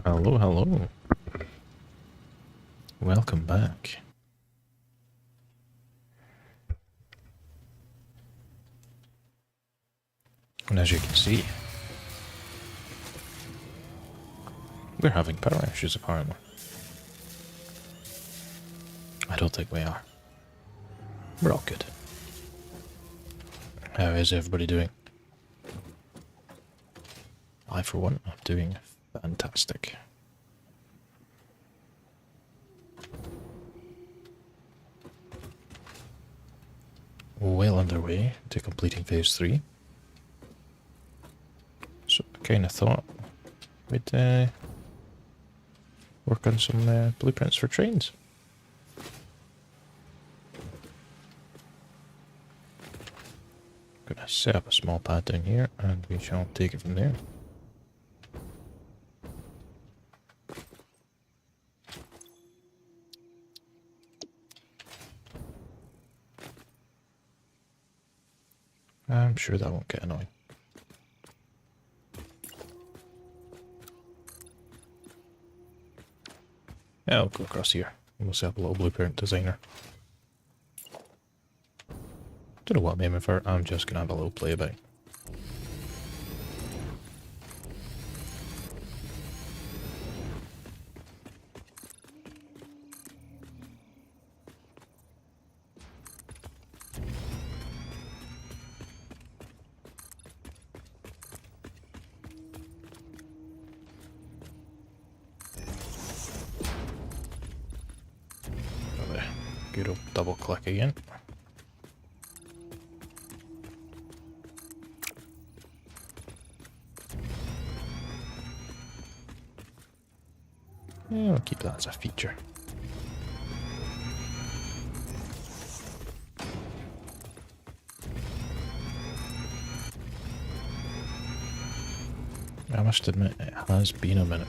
Hello, hello. Welcome back. And as you can see, we're having power issues apparently. I don't think we are. We're all good. How is everybody doing? I, for one, am doing fantastic. Well underway to completing phase 3. So I kind of thought we'd work on some blueprints for trains. Gonna set up a small pad down here and we shall take it from there. I'm sure that won't get annoying. Yeah, I'll go across here. We'll set up a little blueprint designer. Don't know what I'm aiming for, I'm just gonna have a little play about. Good old double click again. Yeah, I'll keep that as a feature. I must admit, it has been a minute.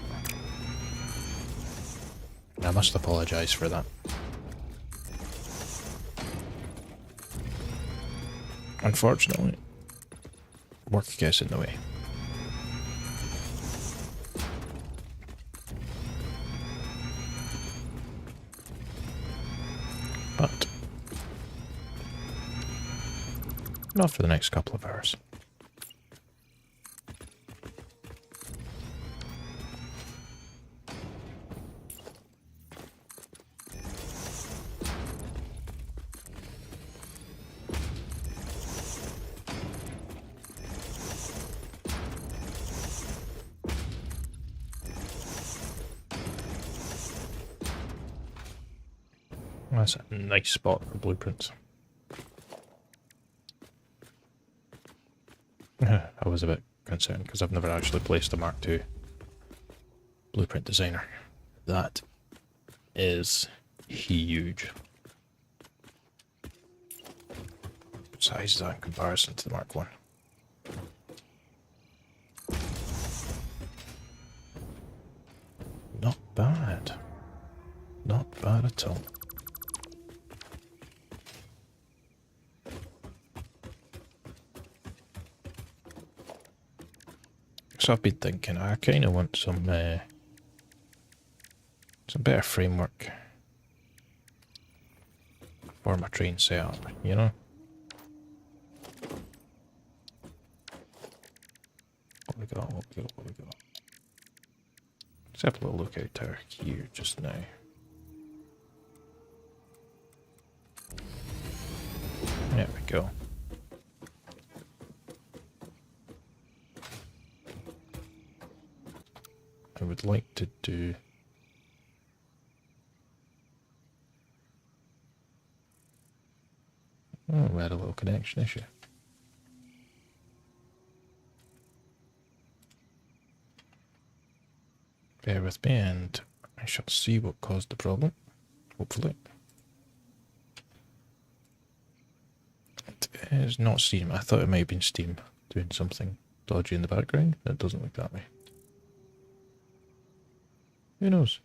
I must apologise for that. Unfortunately, work gets in the way. But not for the next couple of hours. That's a nice spot for blueprints. I was a bit concerned because I've never actually placed a Mark II blueprint designer. That is huge. What size is that in comparison to the Mark I? Not bad. Not bad at all. So I've been thinking, I kind of want some better framework for my train setup, you know? What we got, what we got, what we got. Let's have a little lookout tower here just now. There we go. I would like to do... Oh, we had a little connection issue. Bear with me and I shall see what caused the problem, hopefully. It is not Steam. I thought it might have been Steam doing something dodgy in the background. It doesn't look that way. Who knows?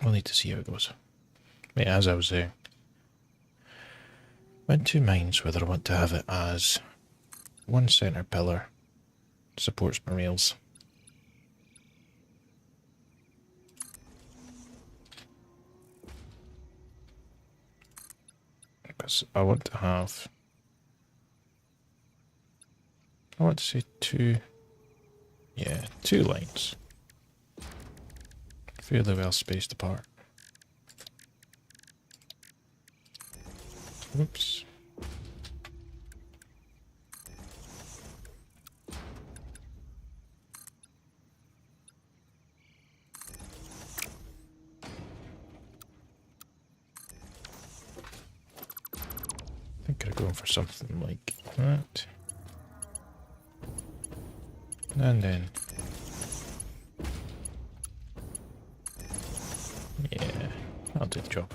We'll need to see how it goes. But as I was saying, I'm in two minds whether I want to have it as one centre pillar supports my rails. Because I want to have... I want to say two... Yeah, 2 lines. Fairly well spaced apart. Whoops. I think I'd go for something like that. And then... yeah, I'll do the job.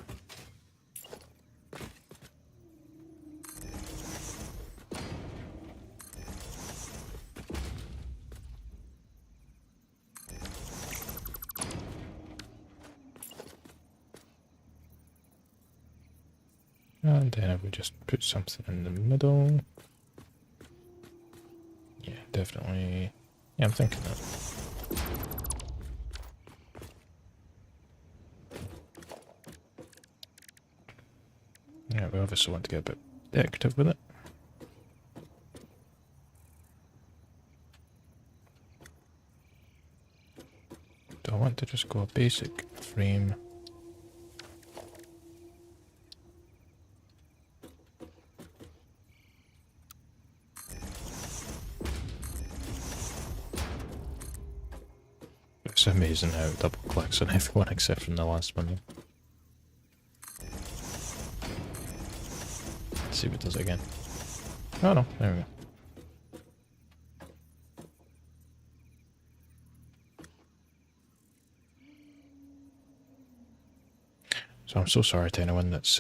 And then I would just put something in the middle. Yeah, definitely. Yeah, I'm thinking that. Yeah, we obviously want to get a bit decorative with it. Do I want to just go a basic frame? It's amazing how it double clicks on everyone except from the last one. Let's see if it does it again. Oh no, there we go. So I'm so sorry to anyone that's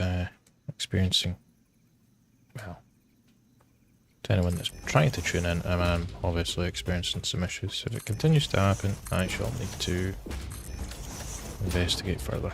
experiencing, well, to anyone that's trying to tune in. I'm obviously experiencing some issues. If it continues to happen, I shall need to investigate further.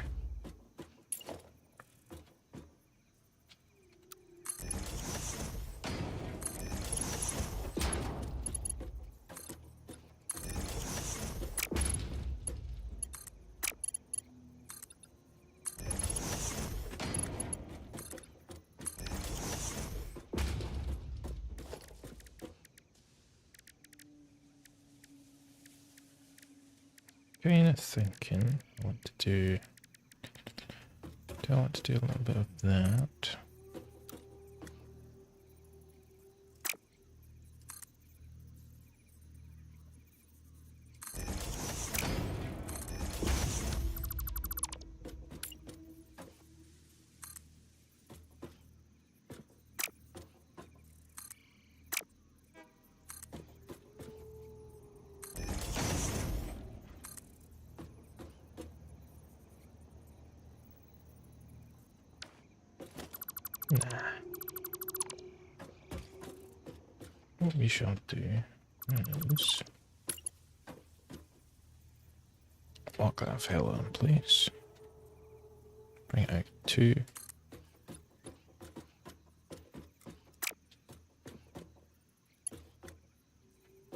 Kind of thinking I want to do I want to do a little bit of that. Nah. What we shall do is lock that fella in place. Bring it out 2.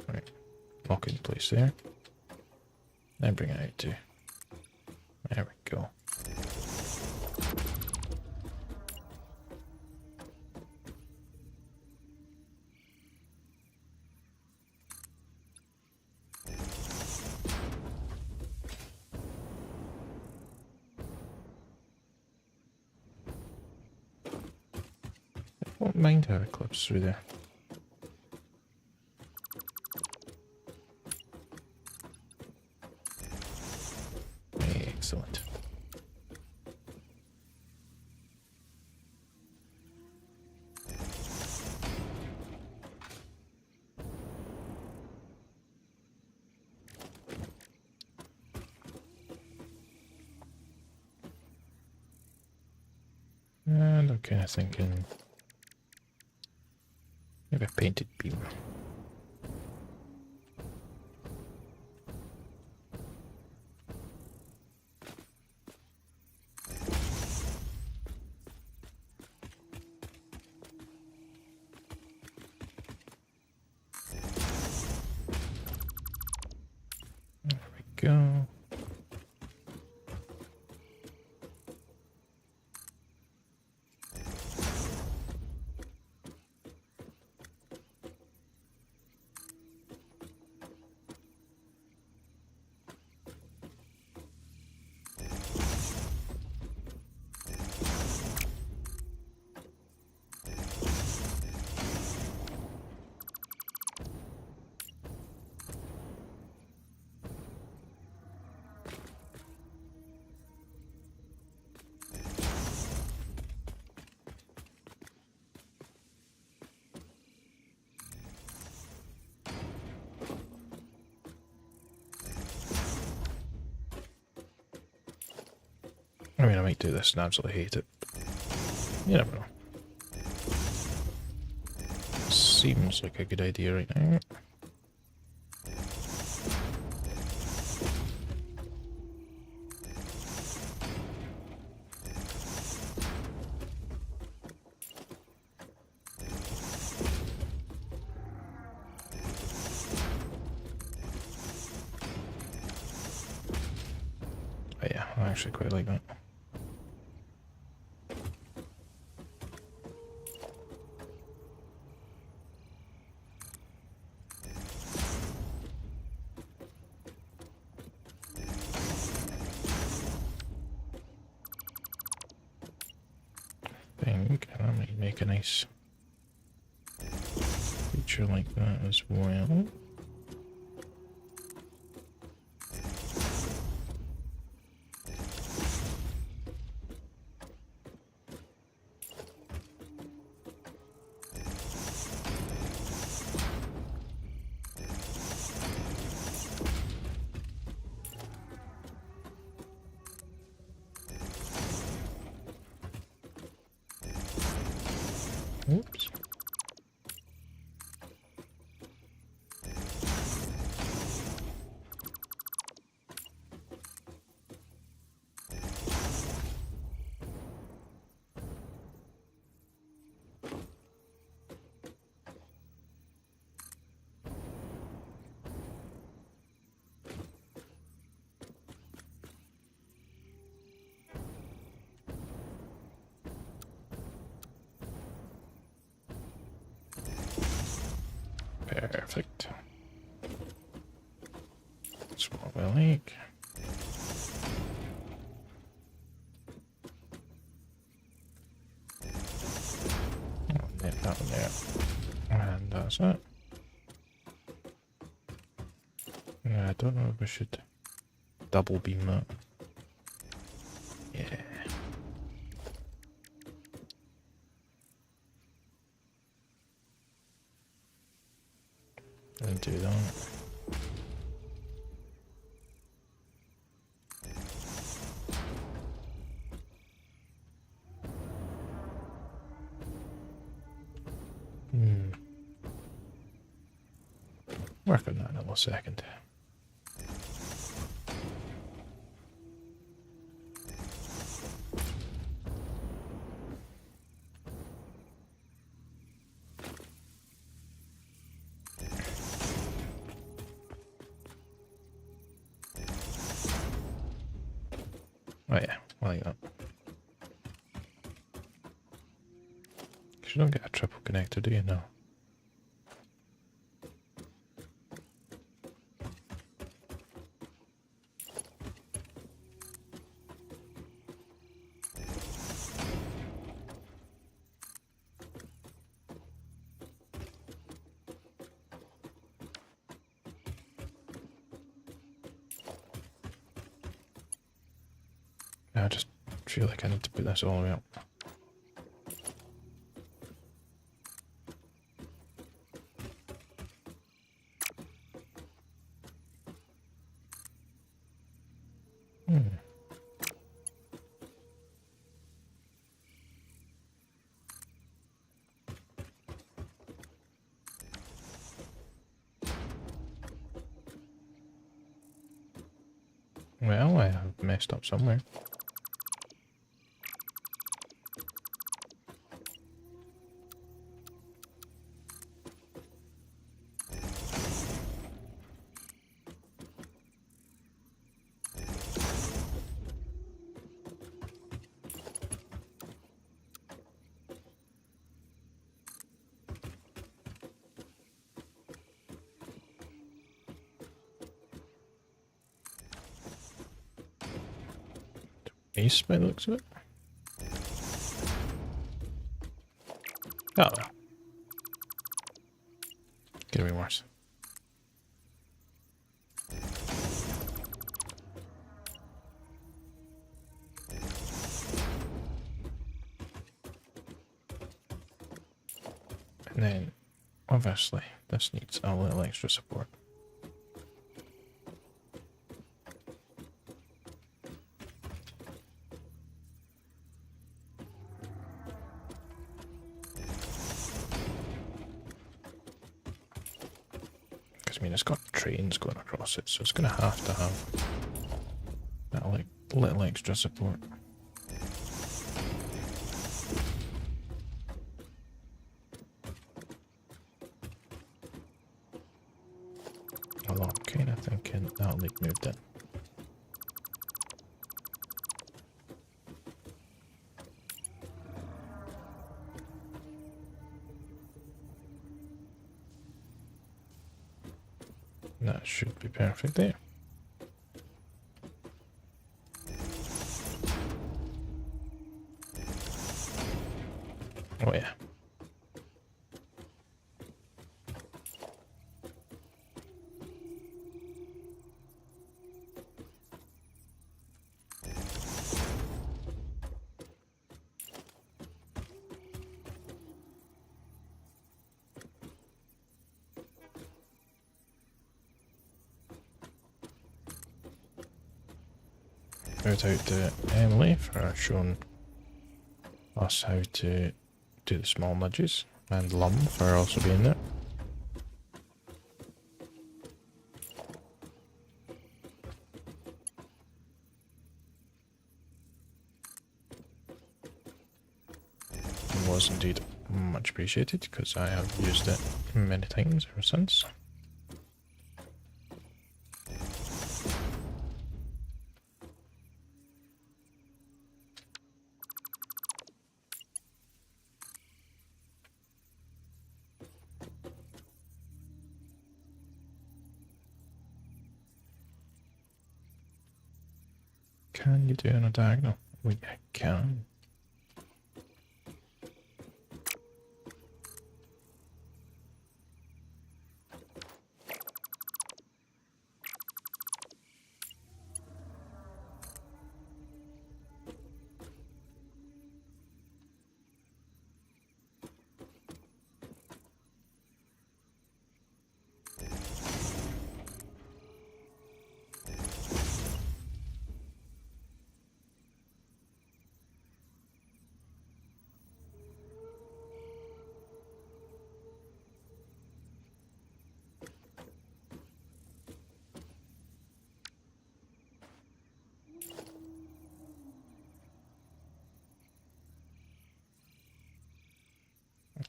Right, lock it in place there. Then bring it out 2. There we go. Won't mind how it clips through there. Excellent. And I'm kind of thinking maybe a painted beam. go. I mean, I might do this and absolutely hate it. You never know. Seems like a good idea right now. But yeah, I actually quite like that. I think I might make a nice feature like that as well. Oops. Perfect. That's what we like. Oh, nip that one there. And that's it. Yeah, I don't know if we should double beam that. Yeah. And do that. Work on that in a little second. Oh yeah, I like that. Because you don't get a triple connector, do you? No. I just feel like I need to put this all the way up. Well, I have messed up somewhere. east by the looks of it. Oh well. Could have been worse. And then, obviously, this needs a little extra support. Because, I mean, it's got trains going across it, so it's going to have that like, little extra support. Although I'm kind of thinking that leak moved in. That should be perfect there. Oh yeah. Shout out to Emily for showing us how to do the small nudges, and Lum for also being there. It was indeed much appreciated because I have used it many times ever since. Can you do it on a diagonal? We can.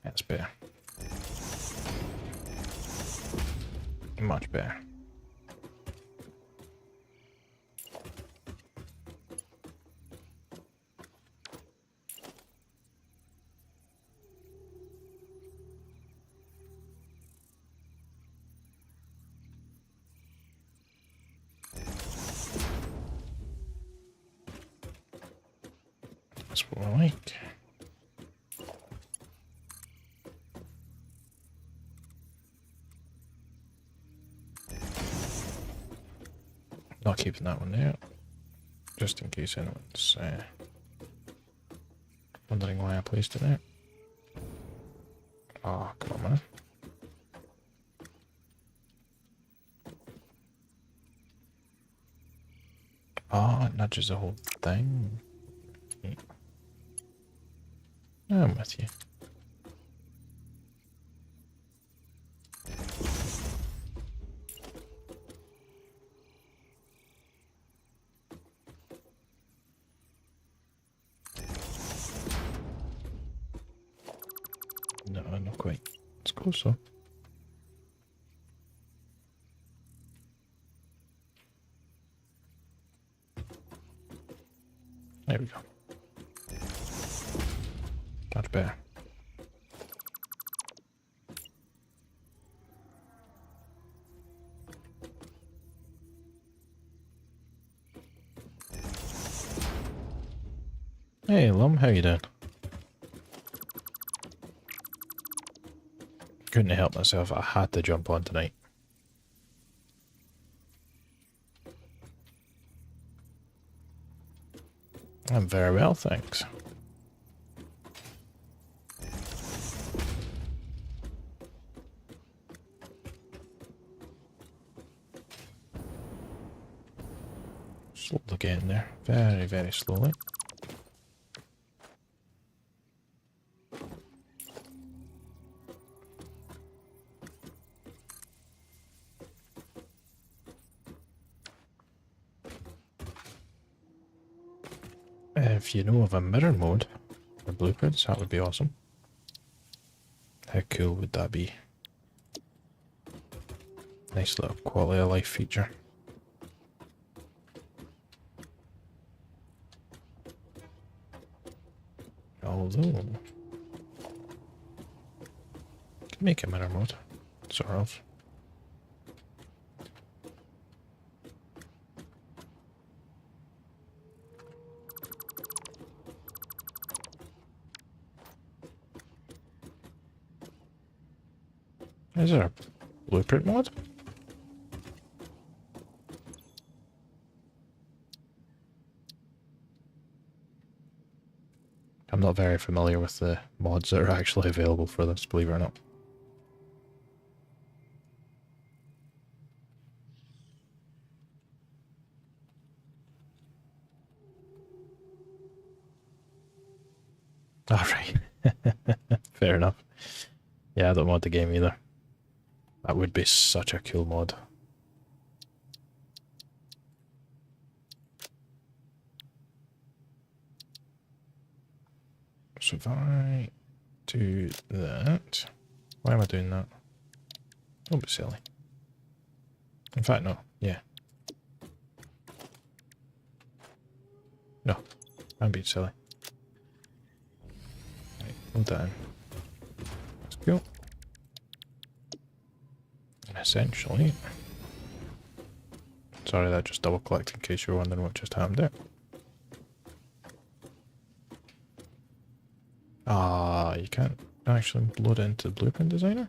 That's better. Much better. That's what I like. Not keeping that one there, just in case anyone's wondering why I placed it there. Oh, come on, man. Oh, it nudges the whole thing. I'm with you. No, not quite. It's close though. There we go. Much better. Hey Lum, how you doing? Couldn't help myself, I had to jump on tonight. I'm very well, thanks. Slowly getting there. Very, very slowly. If you know of a mirror mode for blueprints, that would be awesome. How cool would that be? Nice little quality of life feature. Although, can make a mirror mode, sort of. Is there a blueprint mod? I'm not very familiar with the mods that are actually available for this, believe it or not. Alright. Fair enough. Yeah, I don't mod the game either. That would be such a cool mod. So if I do that... Why am I doing that? Don't be silly. In fact, no. Yeah. No. I'm being silly. Right, hold that in. Let's go. And essentially... Sorry, that just double clicked in case you were wondering what just happened there. Ah, you can't actually load it into the Blueprint Designer?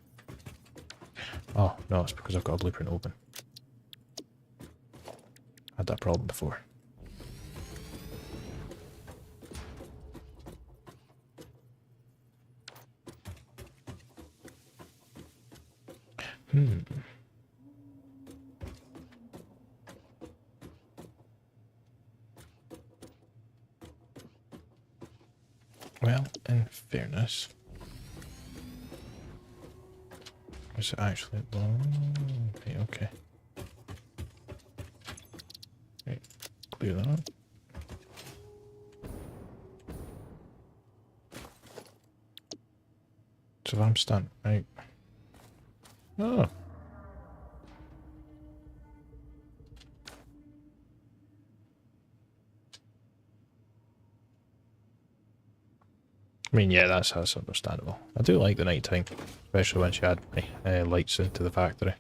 Oh, no, it's because I've got a blueprint open. Had that problem before. Well, in fairness... Is it actually long? Okay. Right, clear that up. So if I'm stunned, right? Oh. I mean, yeah, that's understandable. I do like the night time, especially once you add lights into the factory.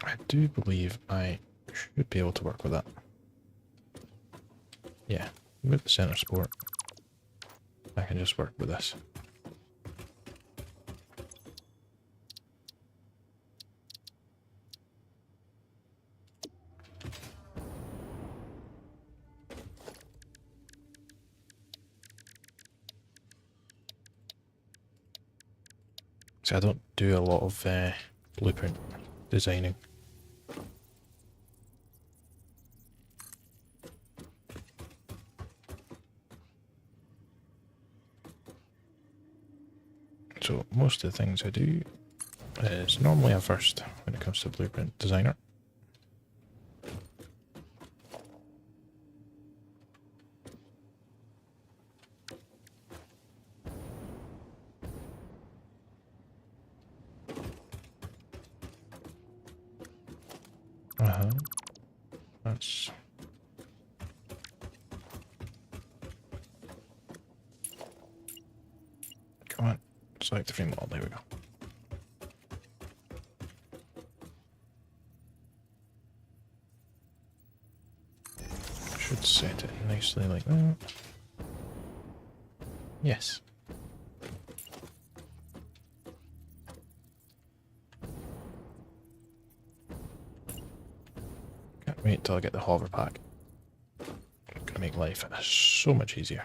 I do believe I should be able to work with that. Yeah, move the center support. I can just work with this. So I don't do a lot of blueprint designing. So most of the things I do is normally a first when it comes to Blueprint Designer. That's... Come on, select the frame model, there we go. set it nicely like that. Yes. Can't wait till I get the hover pack. It's gonna make life so much easier.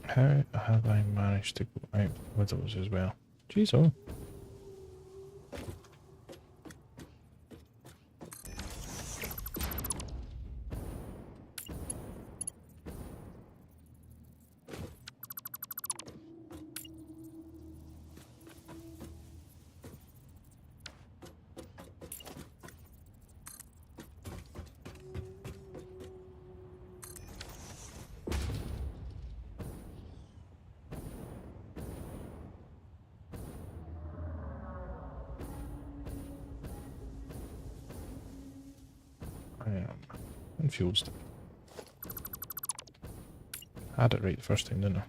How have I managed to go out with those as well? Jeez, oh. I am confused. Had it right the first time, didn't I?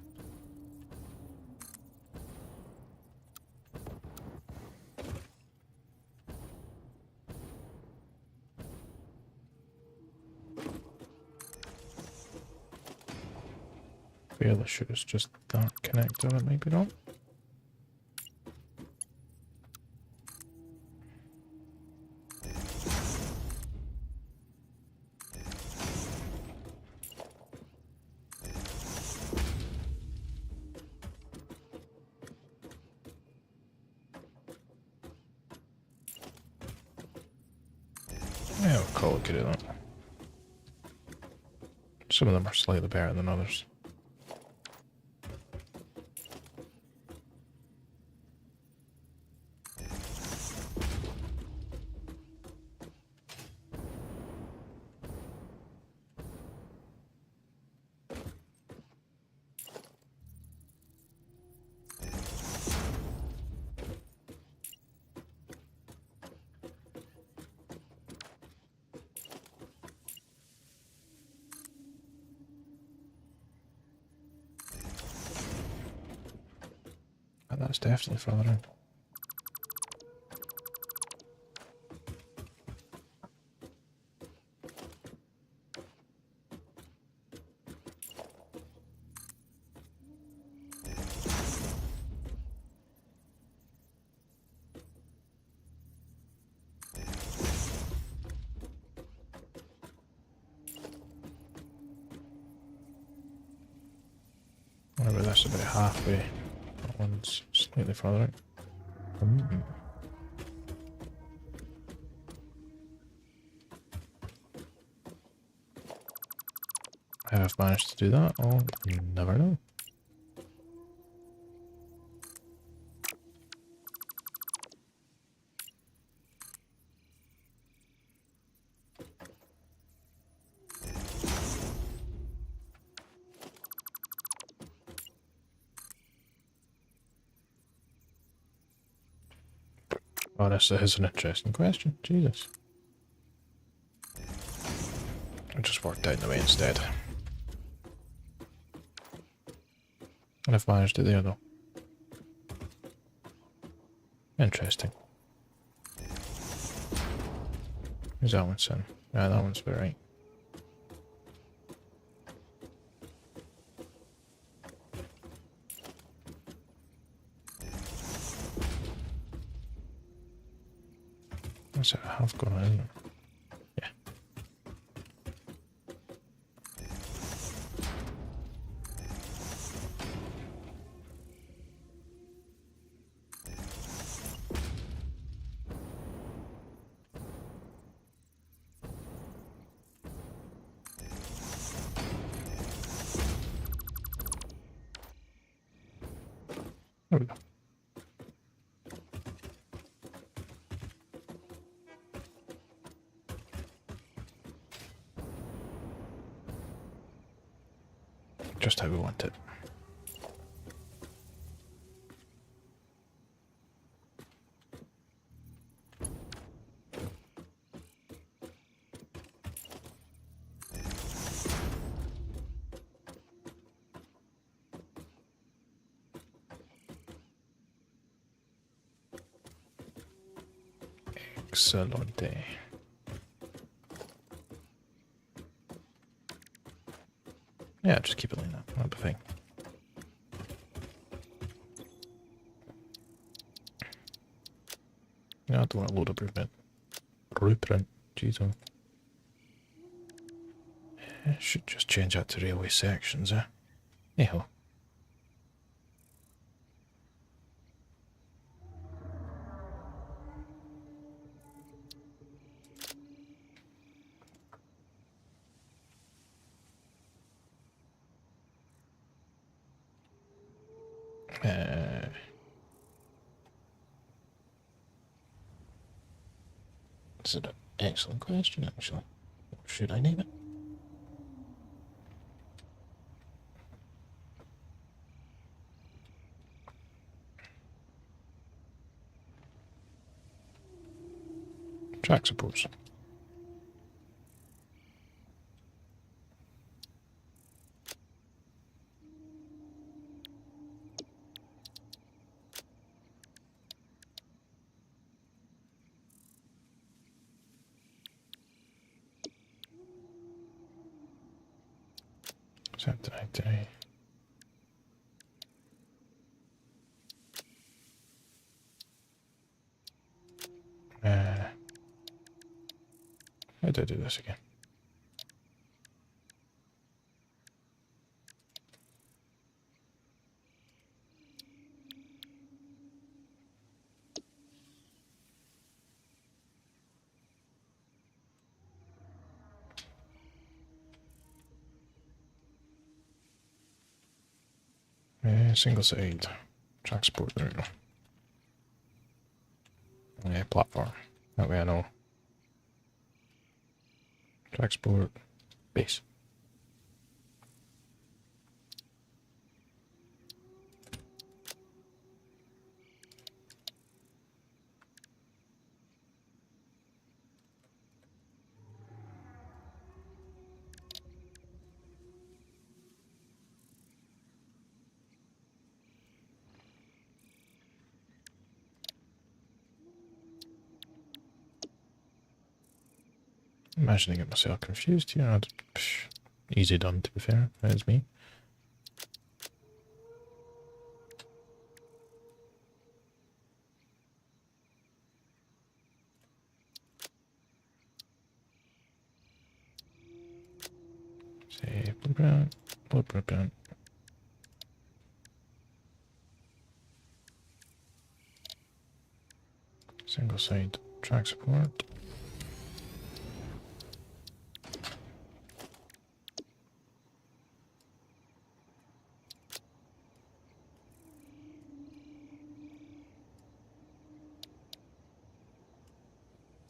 Fairly sure it's just that connector, it might be not. Yeah, we'll call it good at that. Some of them are slightly better than others. And that's definitely further in. Whatever, that's about halfway. That one's slightly further out. How I've managed to do that, I'll never know. Oh, this is an interesting question. Jesus. I just worked out the way instead. And I've managed it there though. Interesting. Who's that one sitting? Yeah, that one's about right. That's it, I have gone on, isn't it? Yeah. There we go. Just how we want it. Excellent. Yeah, just keep it like that. That'll be fine. Yeah, I don't want to load a blueprint. Blueprint. Jeez, oh. I should just change that to railway sections, eh? Anyhow. That's an excellent question, actually. What should I name it? Track supports. Set day. How do I do this again? Single side. Track support, there we go. Yeah, platform. That way I know. Track support. Base. Imagining it myself confused here. Easy done, to be fair. That's me. Say blueprint. Blueprint. Single side track support.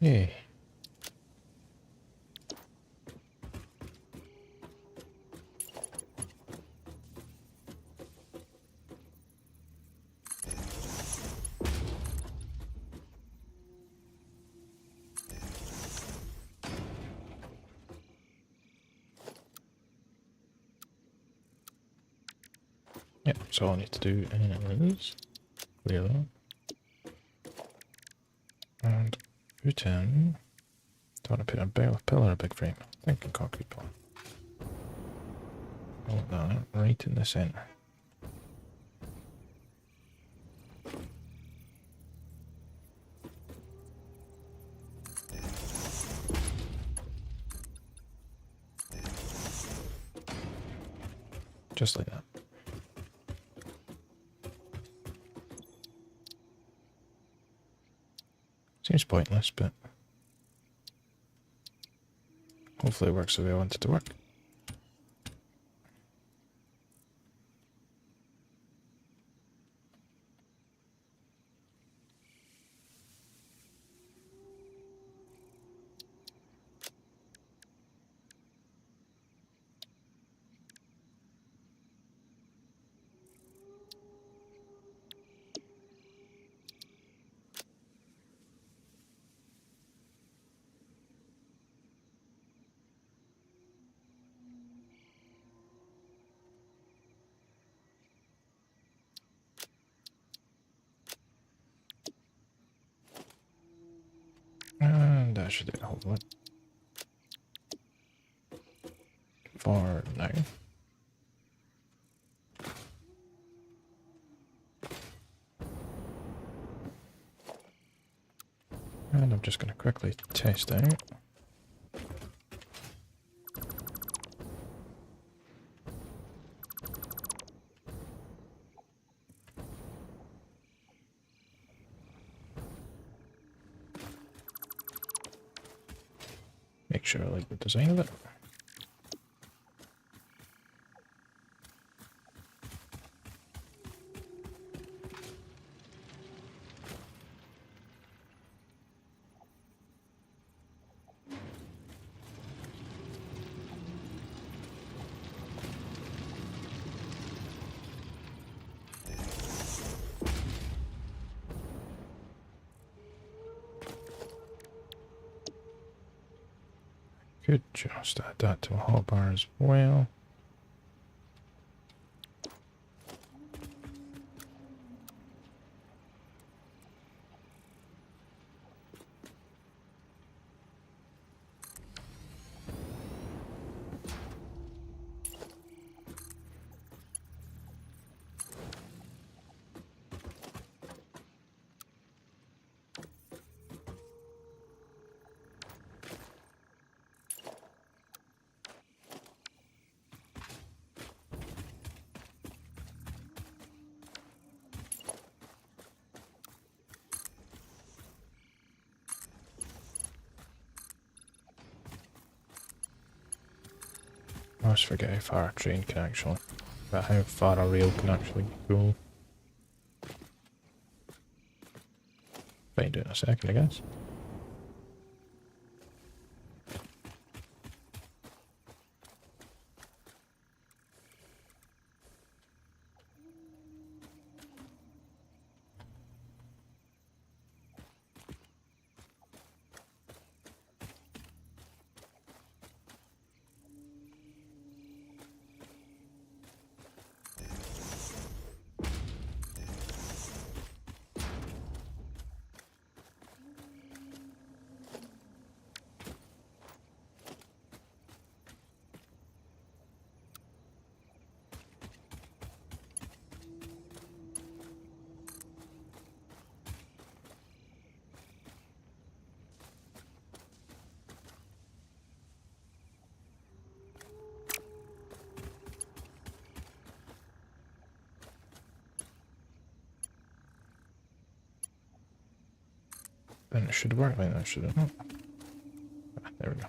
Yay. Yep, so all I need to do is clear that. And put in. Do I want to put a pillar or a big frame? Thinking concrete pillar. I want that right in the centre. Just like that. Seems pointless, but hopefully it works the way I want it to work. that should do it. Hold on. For now. And I'm just going to quickly test out. Make sure I like the design of it. Could just add that to a hotbar as well. I always forget how far a train can actually, but how far a rail can actually go. Find out in a second, I guess. Then it should work like that, should it not? Ah, there we go.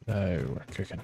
Now we're cooking.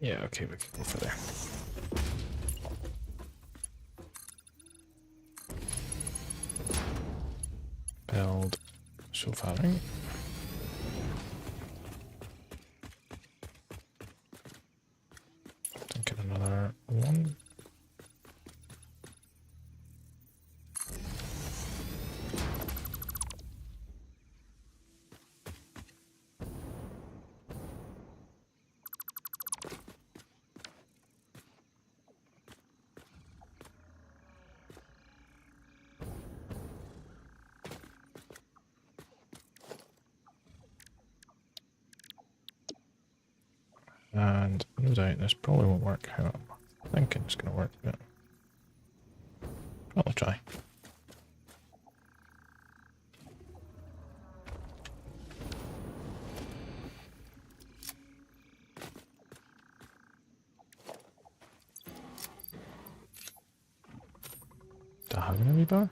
Yeah, okay, we can go for there. Build so far, right? Get another one. And no doubt this probably won't work how I'm thinking it's going to work, but I'll try. Do I have any bar?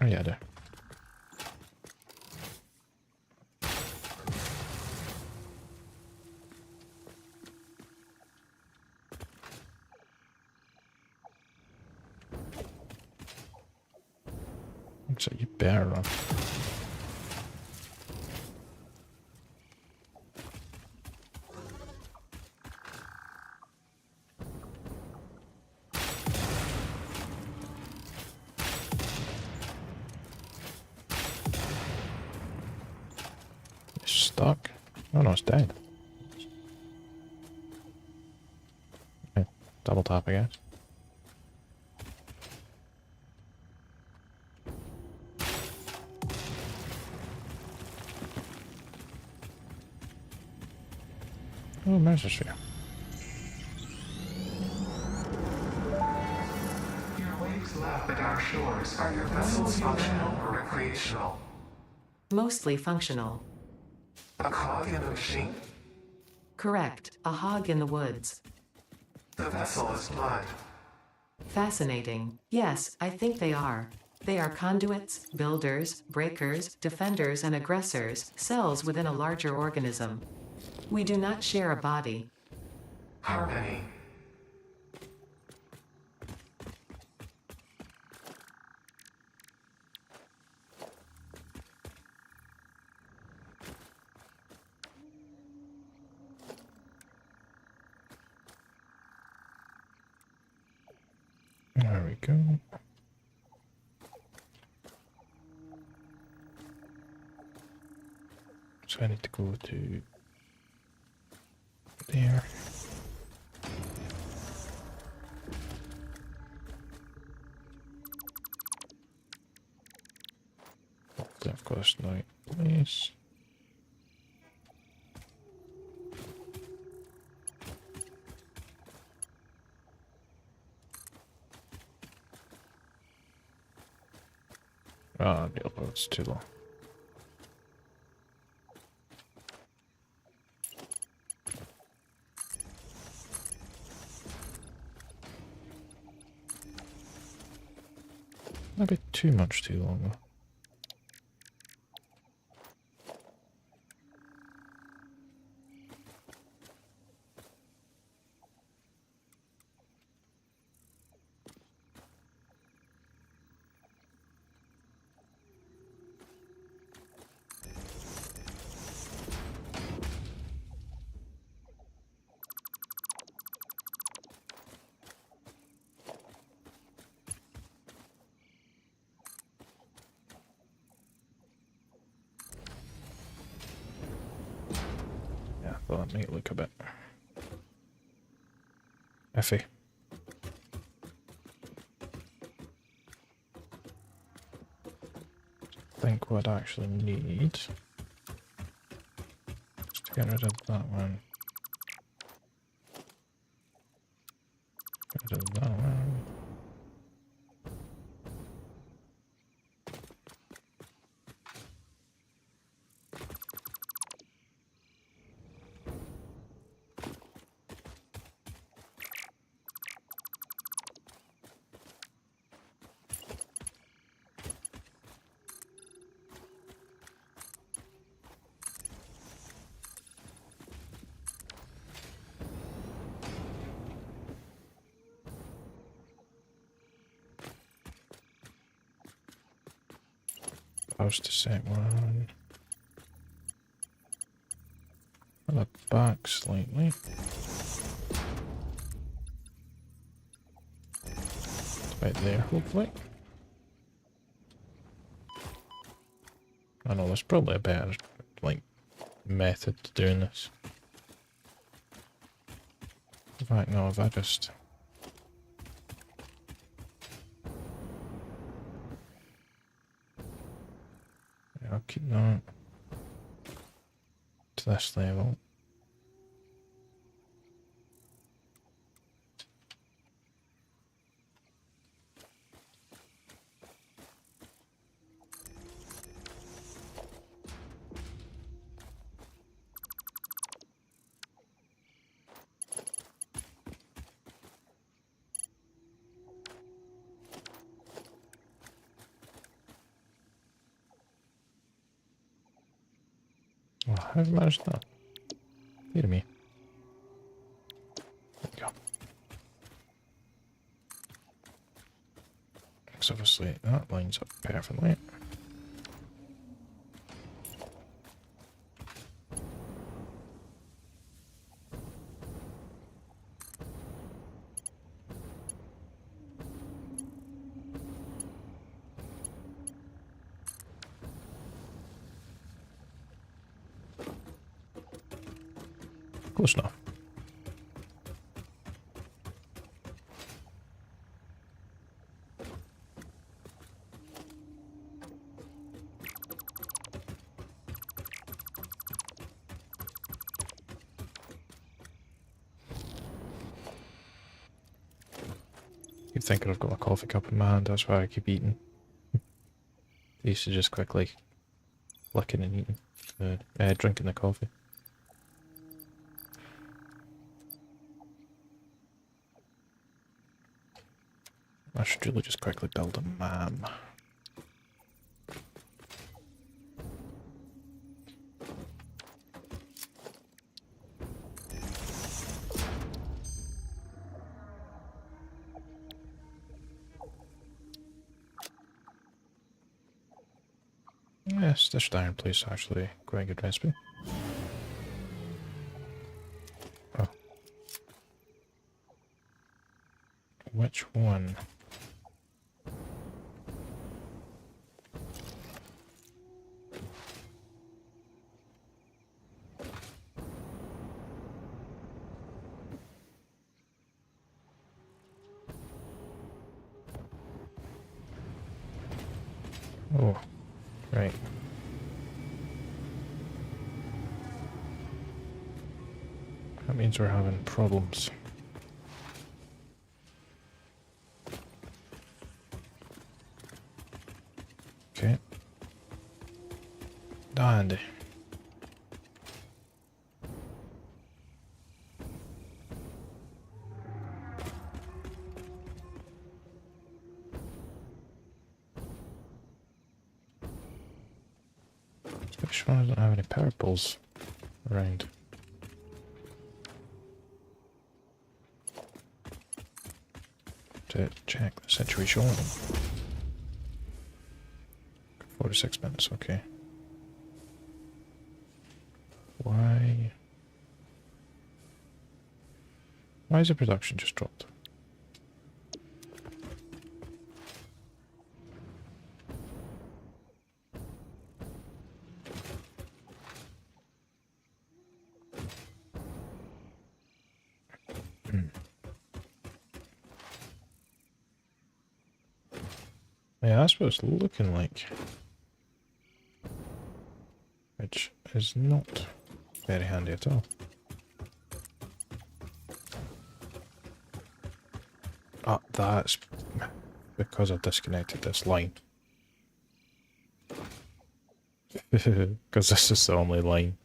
Oh yeah, I do. Looks like you better run. It's stuck. Oh no, it's dead. Okay, double tap, I guess. Oh, Mesosphere. Your waves lap at our shores. Are your vessels functional or recreational? Mostly functional. A cog in a machine? Correct. A hog in the woods. The vessel is blood. Fascinating. Yes, I think they are. They are conduits, builders, breakers, defenders, and aggressors, cells within a larger organism. We do not share a body. Harmony. There we go. So I need to go to there. Of course, no place. Ah, the upload's too long. Might be too much too long though. Yeah, I thought that might look a bit iffy. I think what I actually need is to get rid of that one. Get rid of that one. Post to set one. Pull it back slightly. It's about there, hopefully. I know there's probably a better, like, method to doing this. In fact, no, if I just... Yeah, I'll keep that. to this level. Oh, how have I managed that? Dear me. There we go. Because obviously that lines up perfectly. Close enough. Keep thinking I've got my coffee cup in my hand, that's why I keep eating. I used to just quickly licking and eating, drinking the coffee. I should really just quickly build a MAM. Yes, this iron place actually quite a good recipe. Oh. Which one? Oh, right. That means we're having problems. Okay. Dandy. Which one doesn't have any purples around? To check the situation. 46 minutes, okay. Why is the production just dropped? Yeah, that's what it's looking like. Which is not very handy at all. Ah, that's because I've disconnected this line. Because this is the only line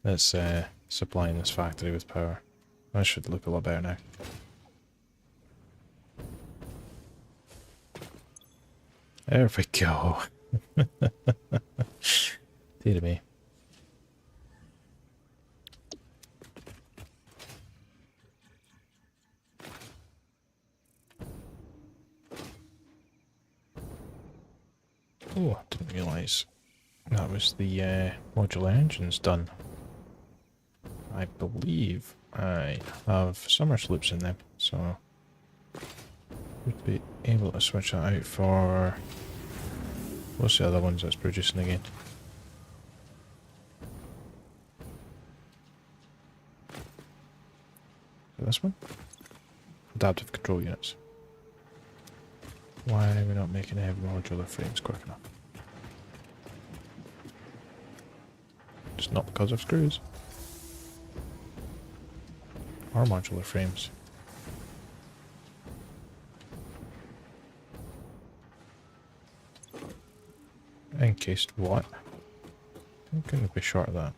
that's supplying this factory with power. That should look a lot better now. There we go. Dear me. Oh, I didn't realise that was the modular engines done. I believe I have summer sloops in them, so would be able to switch that out for what's the other ones that's producing again? This one? Adaptive control units. Why are we not making heavy modular frames quick enough? It's not because of screws. Or modular frames. Encased what? I'm going to be short of that.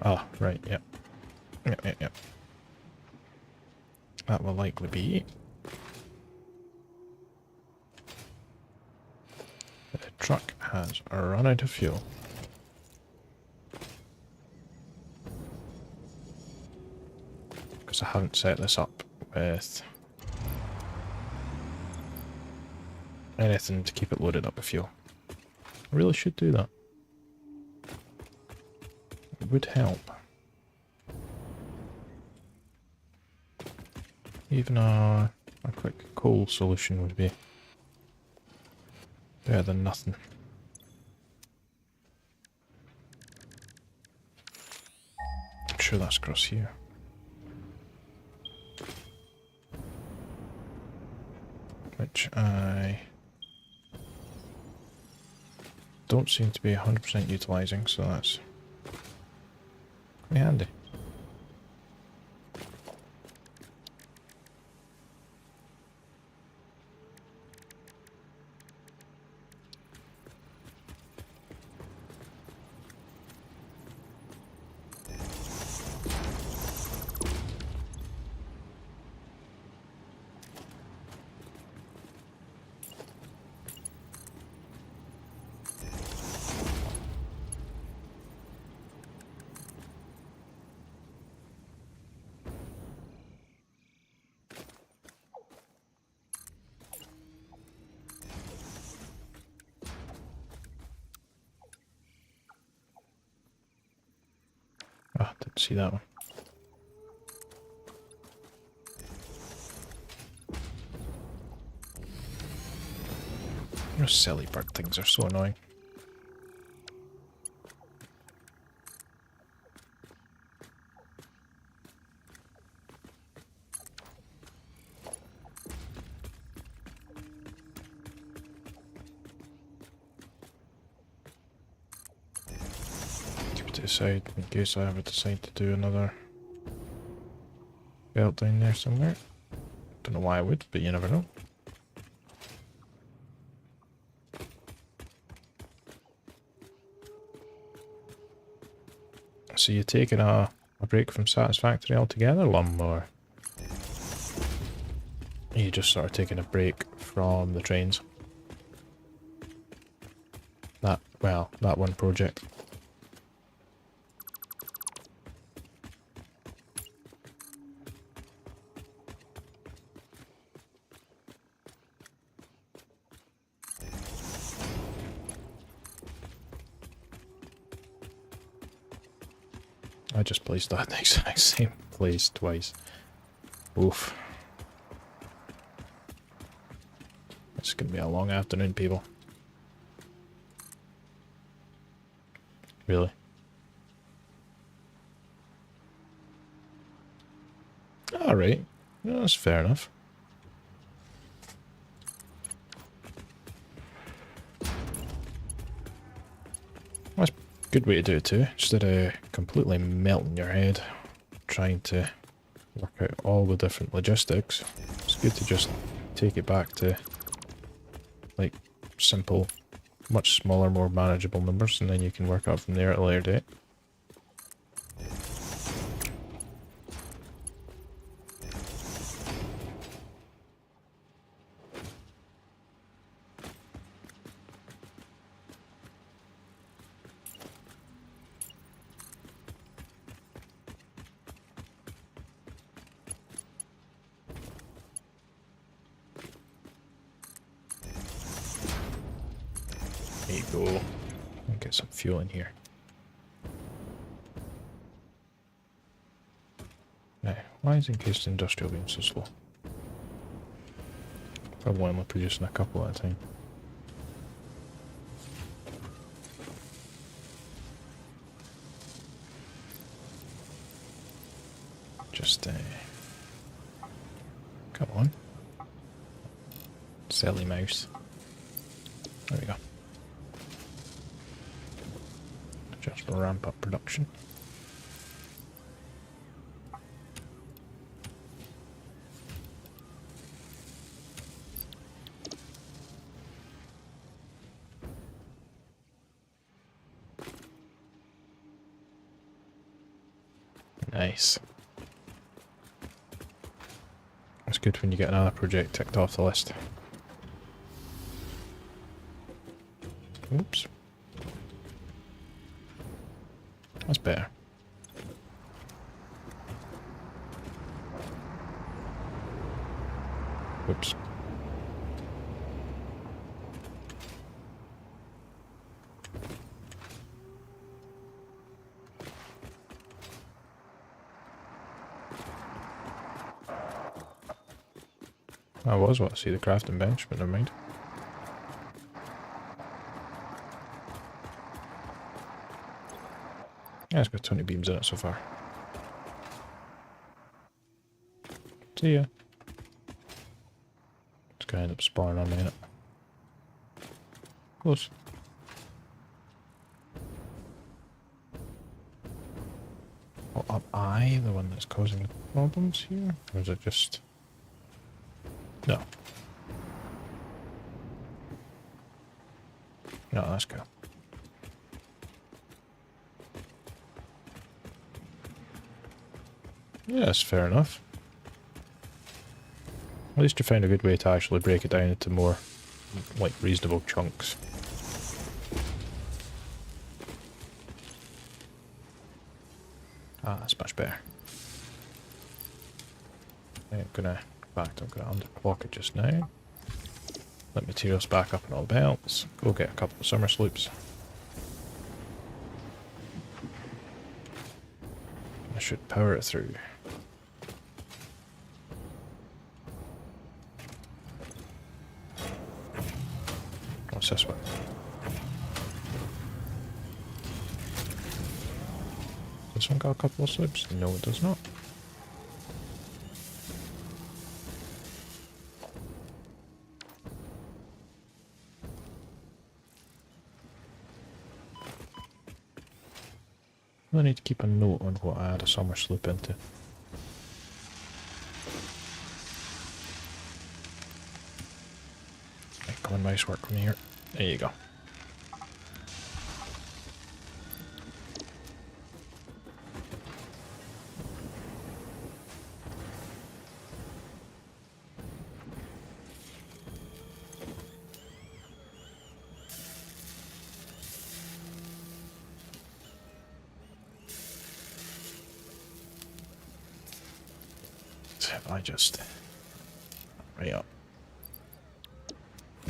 Ah, right, yep. Yep. That will likely be. The truck has run out of fuel. Because I haven't set this up with anything to keep it loaded up with fuel. I really should do that. It would help. Even a quick coal solution would be better than nothing. I'm sure that's across here. Which I don't seem to be 100% utilising, so that's quite handy. Ah, didn't see that one. Those silly bird things are so annoying. Keep it to the side in case I ever decide to do another belt down there somewhere. Don't know why I would, but you never know. So you taking a break from Satisfactory altogether, Lum, or are you just sort of taking a break from the trains? That one project. I just placed that exact same place twice. Oof. It's gonna be a long afternoon, people. Really? Alright. Yeah, that's fair enough. That's a good way to do it too. Instead of completely melting your head trying to work out all the different logistics, it's good to just take it back to like simple, much smaller, more manageable numbers, and then you can work out from there at a later date. There you go. And get some fuel in here. Now, why is Encased Industrial being so slow? Probably only producing a couple at a time. Just, come on. Silly mouse. There we go. Just ramp up production. Nice. It's good when you get another project ticked off the list. Oops. That's better. Oops. I was want to see the crafting bench, but never mind. Yeah, it's got 20 beams in it so far. See ya. It's gonna end up spawning on me in it. Close. Well, am I the one that's causing the problems here? Or is it just... No. No, that's cool. Yeah, that's fair enough. At least you found a good way to actually break it down into more, like, reasonable chunks. Ah, that's much better. I'm gonna underclock it just now. Let materials back up in all belts. Go get a couple of summer sloops. I should power it through. What's this one? This one got a couple of sloops? No, it does not. I need to keep a note on what I add a summer sloop into. Right, come on, mouse, work from here. There you go. If I just... Right up.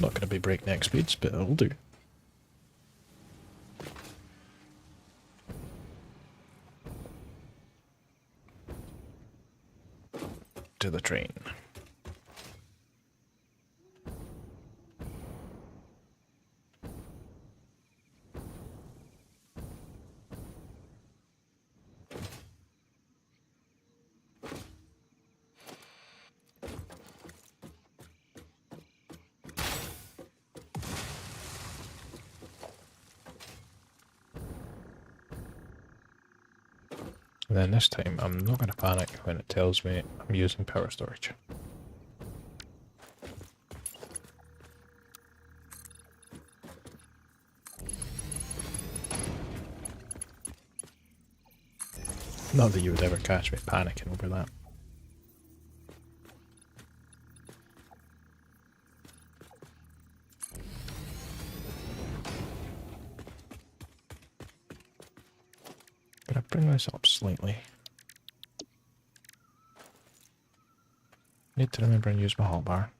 Not going to be breakneck speeds, but it'll do. To the train. And then this time, I'm not going to panic when it tells me I'm using power storage. Not that you would ever catch me panicking over that. Gonna bring this up slightly. Need to remember and use my hotbar.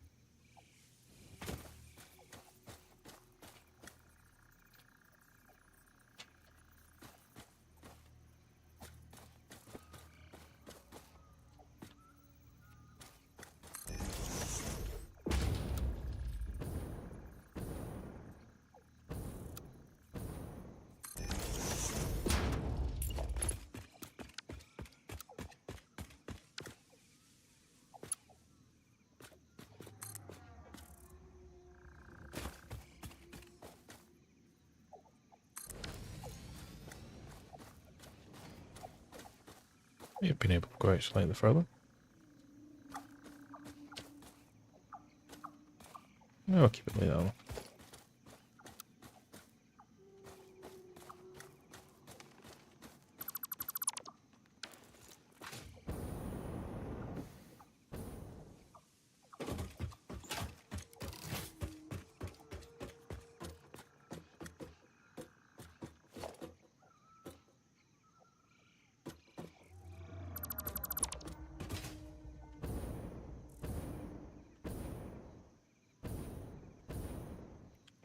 May have been able to go out slightly further. No, I'll keep it like that one.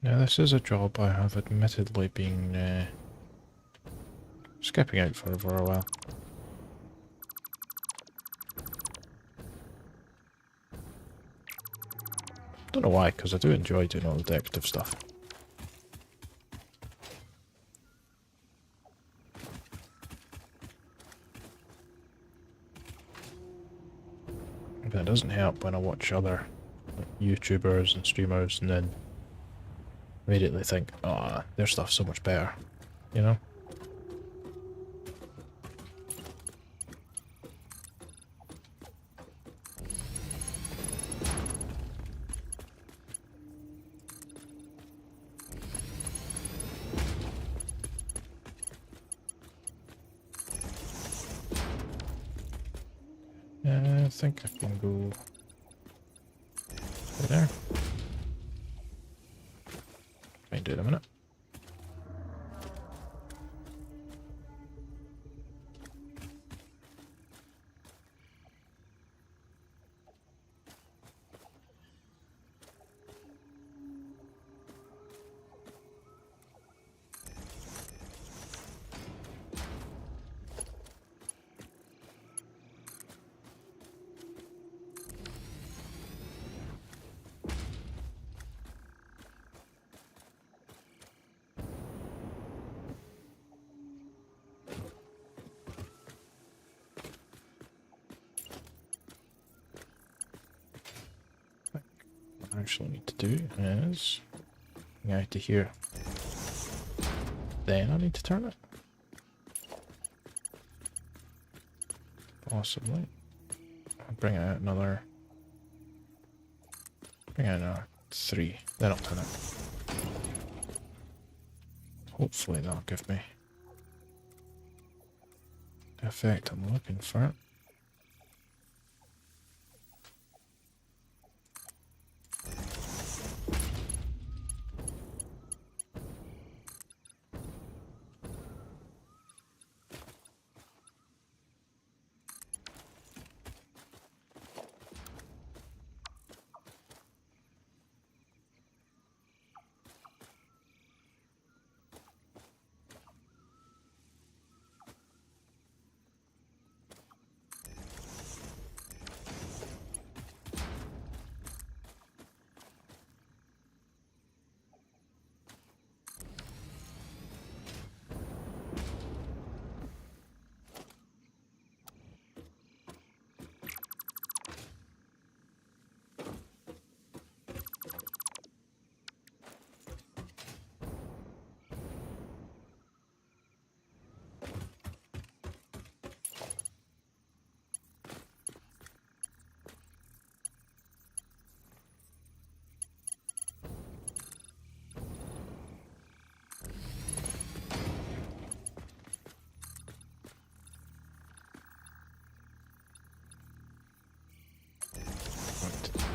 Now this is a job I have admittedly been skipping out for a while. Don't know why, because I do enjoy doing all the decorative stuff. But it doesn't help when I watch other YouTubers and streamers and then immediately think, oh, their stuff's so much better, you know? I think I can go there. Might do it in a minute. What I actually need to do is go out to here. Then I need to turn it. Possibly. I'll bring out another. Bring out another 3. Then I'll turn it. Hopefully that'll give me the effect I'm looking for.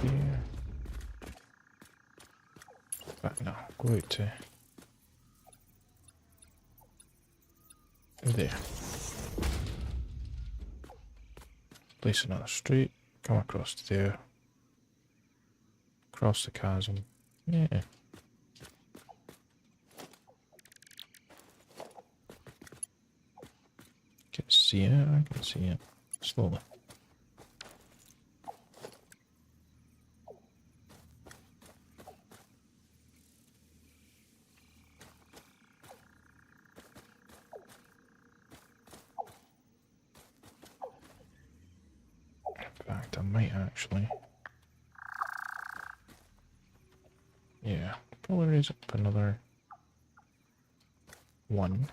Here. But no, go out to there. Place another street, come across to there. Cross the chasm. Yeah. Can see it, I can see it. Slowly. In fact, I might actually. Yeah, probably raise up another 1.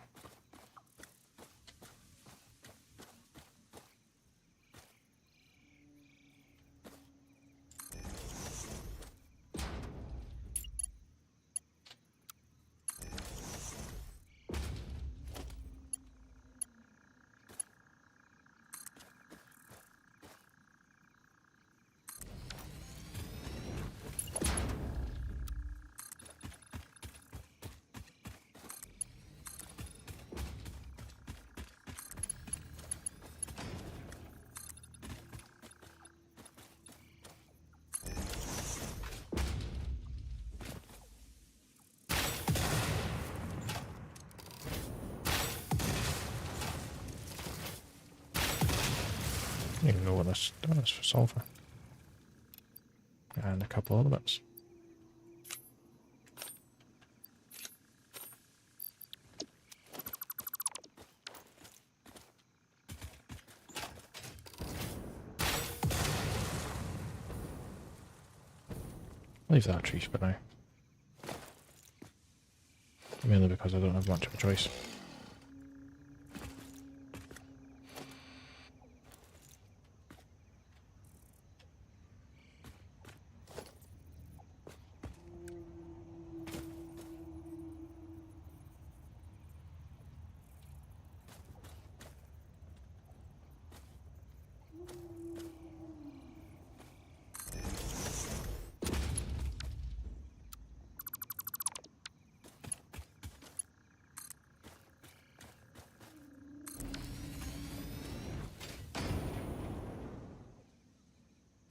know what this does for sulfur. And a couple other bits. Leave that tree for now. Mainly because I don't have much of a choice.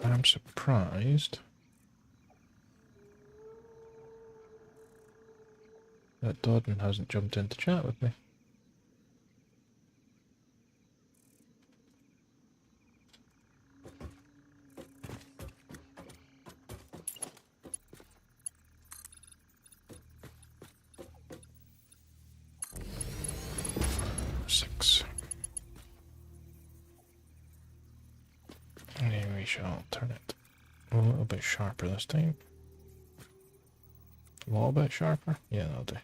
I'm surprised that Dodden hasn't jumped in to chat with me. Six. And we shall turn it a little bit sharper this time. A little bit sharper? Yeah, that'll do.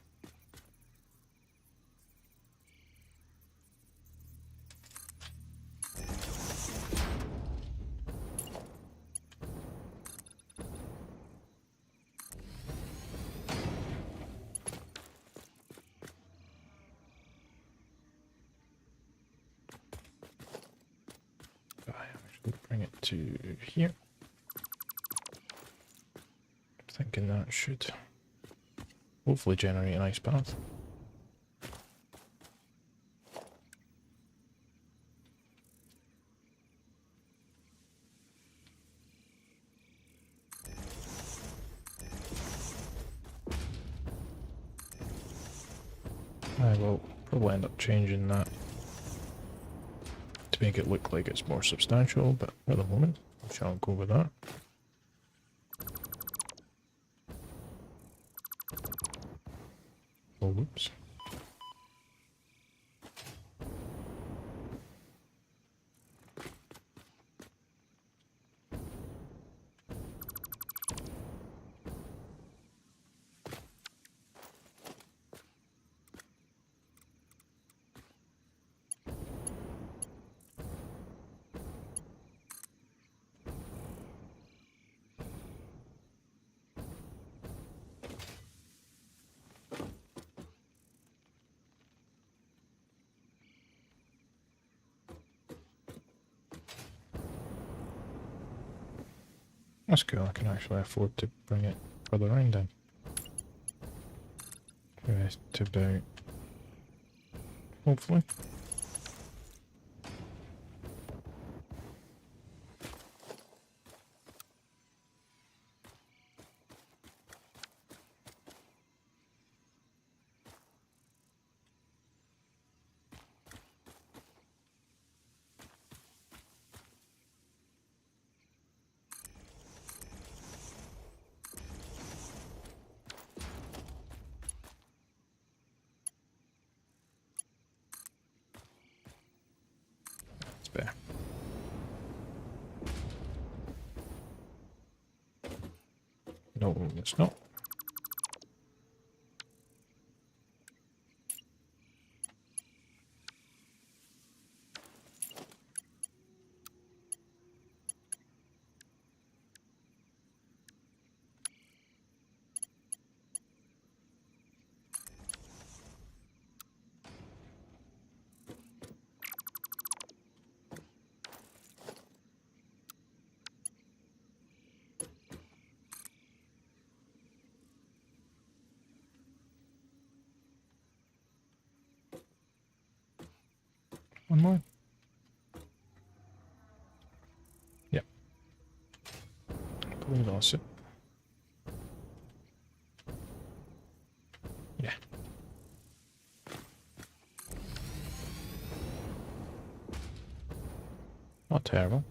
Actually bring it to here. Thinking that should hopefully generate a nice path. I will probably end up changing that to make it look like it's more substantial, but at the moment, we shall go with that. Oh, whoops. That's cool, I can actually afford to bring it further around then. To about, hopefully. It's better. No, it's not. One more. Yep. I believe that's it. Yeah. Not terrible.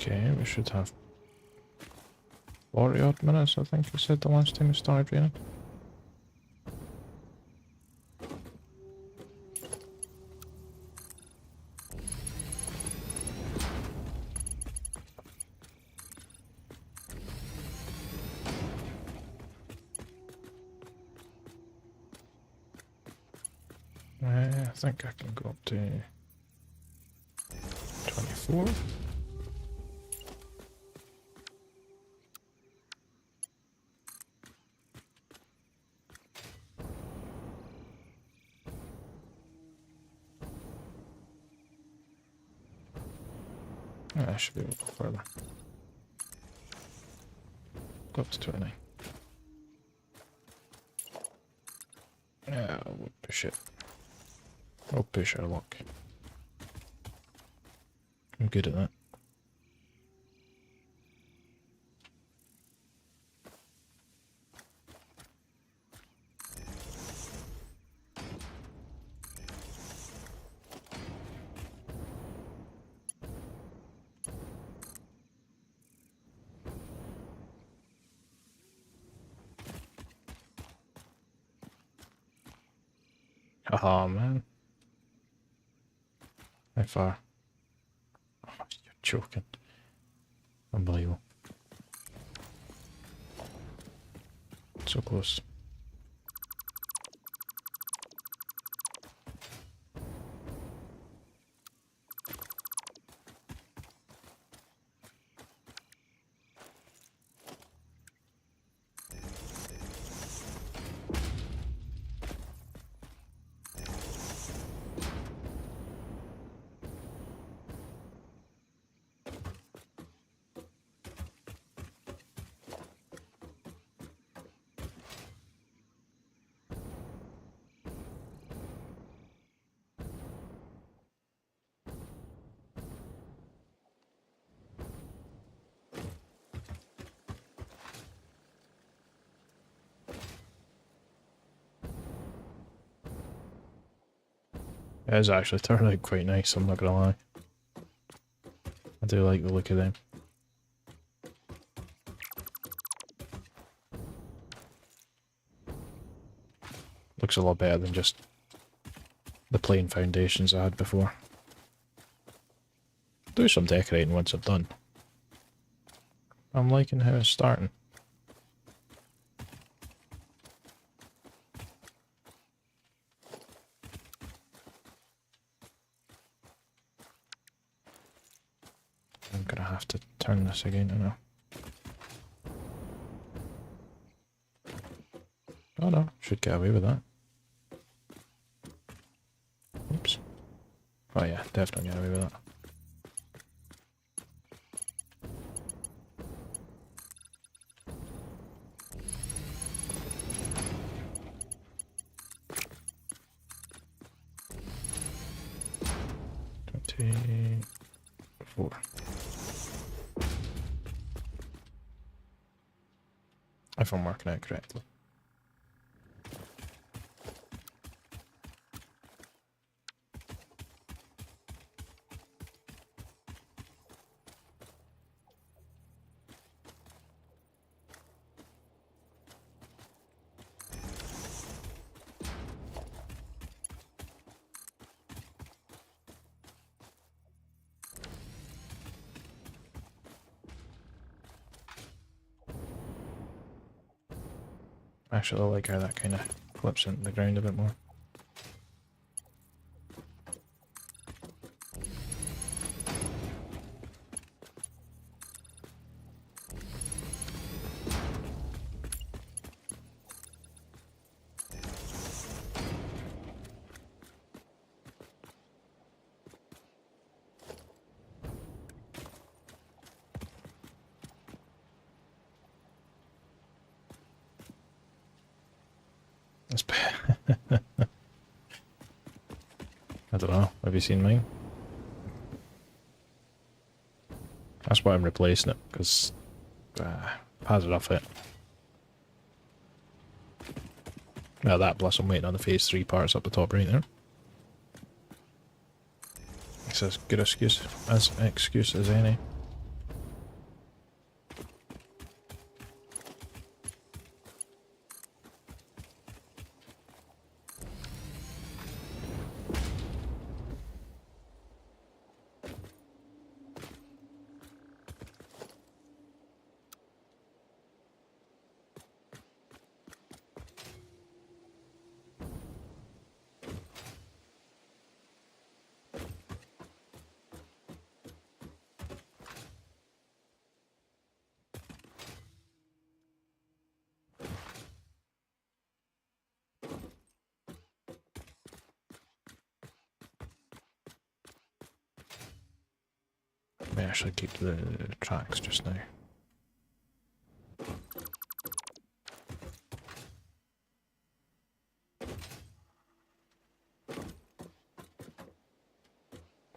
Okay, we should have 40 odd minutes, I think it said the last time we started raining. I think I can go up to 24. I should be able to go further. Go up to 29. Yeah, we'll push it. We'll push our luck. I'm good at that. Oh man. How far? Oh, you're joking. Unbelievable. So close. It is actually turned out quite nice, I'm not gonna lie. I do like the look of them. Looks a lot better than just the plain foundations I had before. Do some decorating once I'm done. I'm liking how it's starting. I'm gonna have to turn this again, I know. Oh no, should get away with that. Oops. Oh yeah, definitely get away with that. Four. If I'm working out correctly. Actually, I like how that kind of clips into the ground a bit more. That's I don't know. Have you seen mine? That's why I'm replacing it, because has it off it. Well, that plus I'm waiting on the phase 3 parts up the top right there. It's as good excuse as any. actually keep the tracks just now.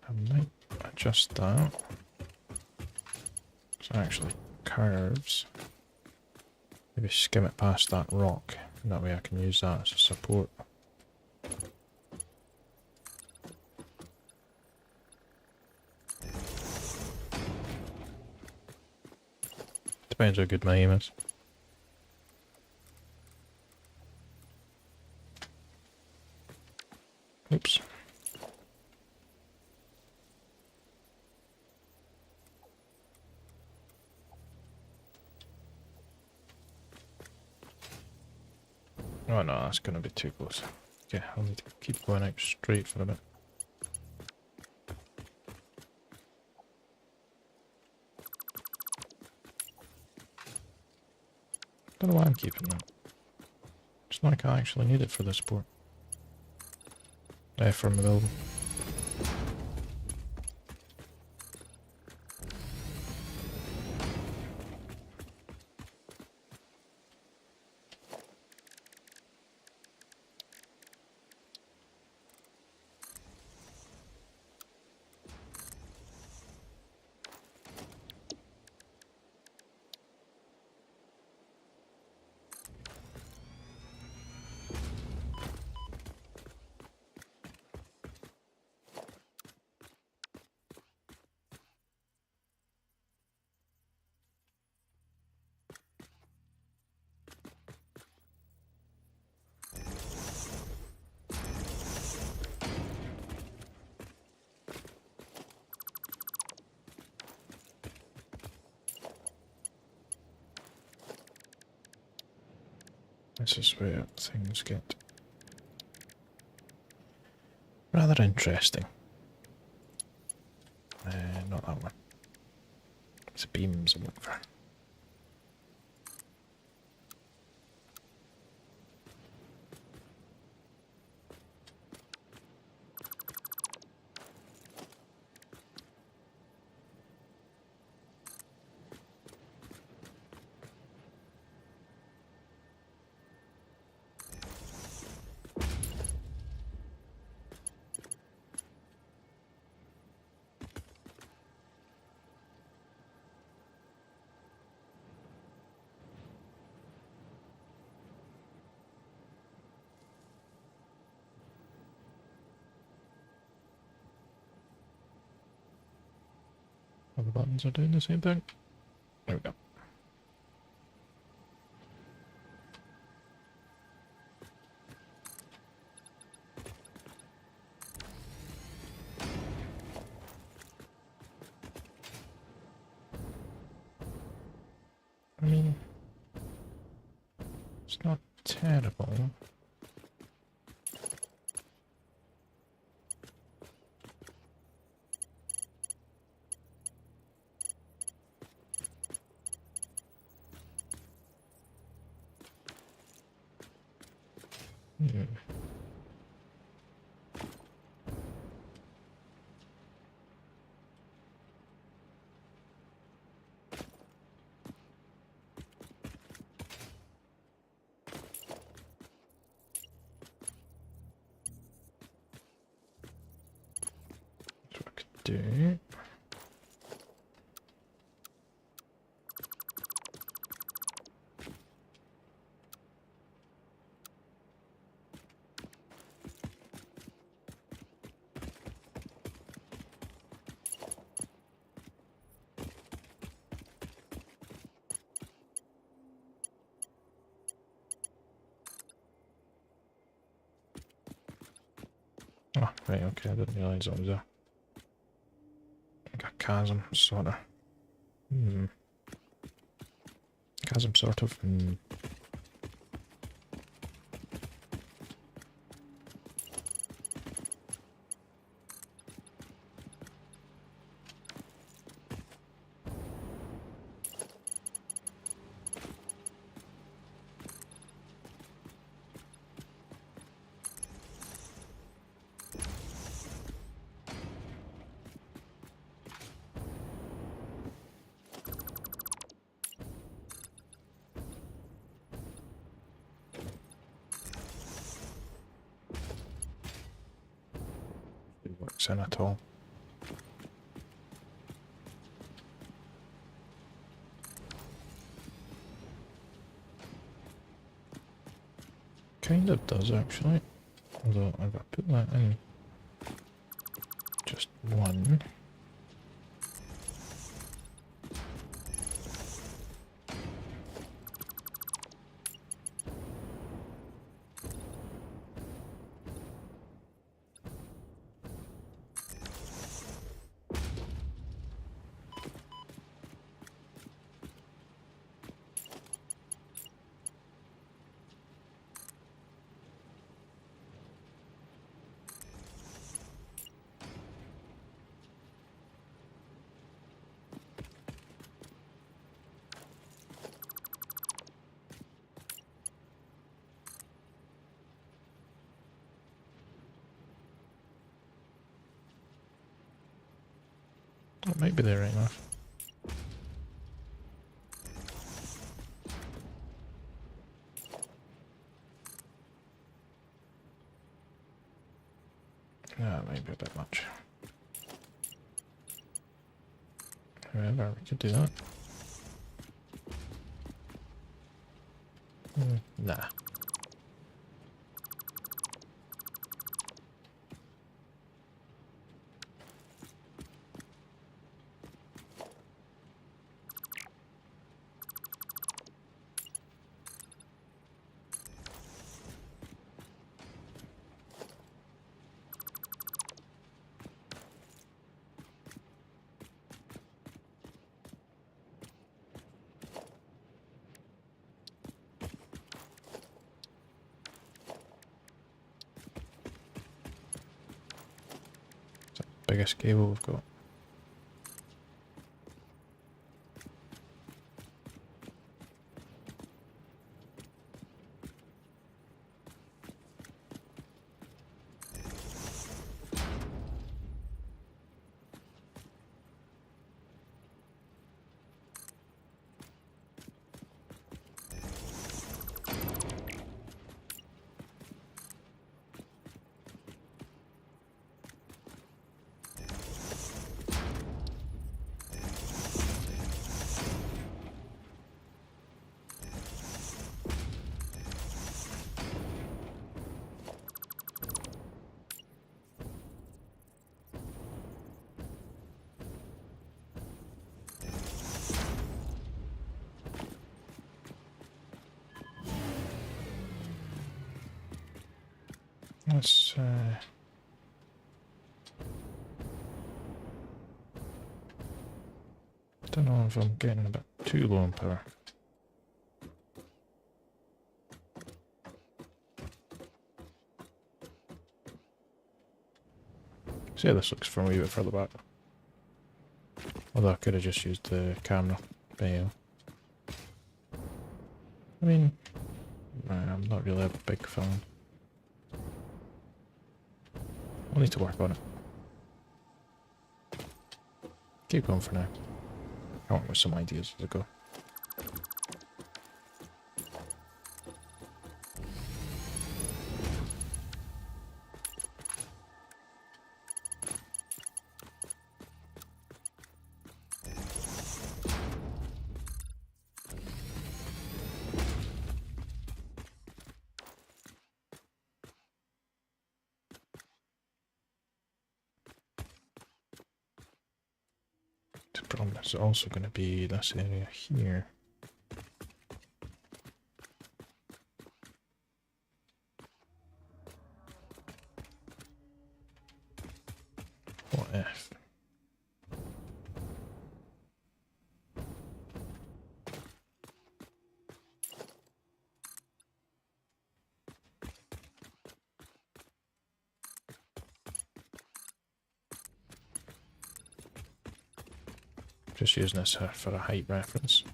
I might adjust that. It's actually curves. Maybe skim it past that rock, and that way I can use that as a support. Depends how good my aim is. Oops. Oh no, that's going to be too close. Okay, I'll need to keep going out straight for a bit. Don't know why I'm keeping that. It's not like I actually need it for the sport. For my building. This is where things get rather interesting. Not that one. It's beams I'm looking for. All the buttons are doing the same thing. There we go. I mean, it's not terrible. Hmm. That's what I could do. Oh, right, okay, I didn't realise that was like a chasm, sort of. Hmm. Chasm, sort of. Hmm. tracks in at all. Kind of does actually, although if I put that in just one. That might be there right enough. Yeah, that might be a bit much. However, we could do that. Nah. Biggest cable we've got. Let's don't know if I'm getting a bit too low on power. See how this looks from a wee bit further back. Although I could have just used the camera. But yeah. I mean, I'm not really a big fan. I'll need to work on it. Keep going for now. I want with some ideas as I go. The problem is also going to be this area here. What if? Just using this for a height reference.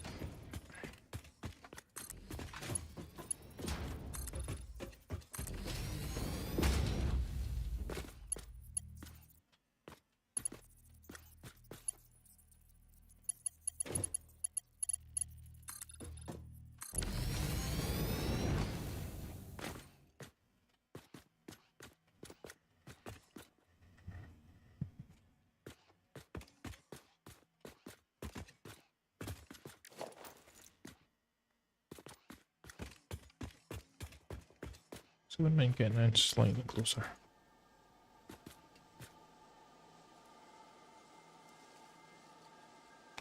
So wouldn't mind getting in slightly closer.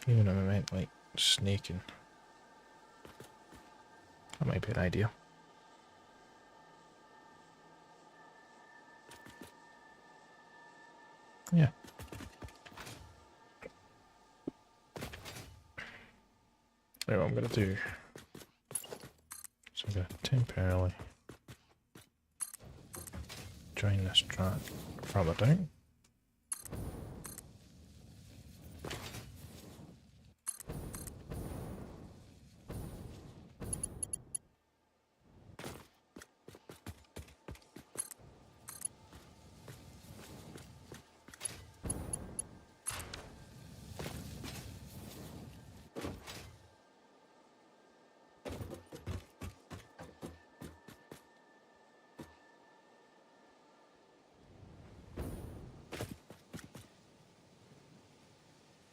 Even if I meant like snaking. That might be an idea. Yeah. Now what I'm gonna do. So I'm gonna temporarily join this track further down.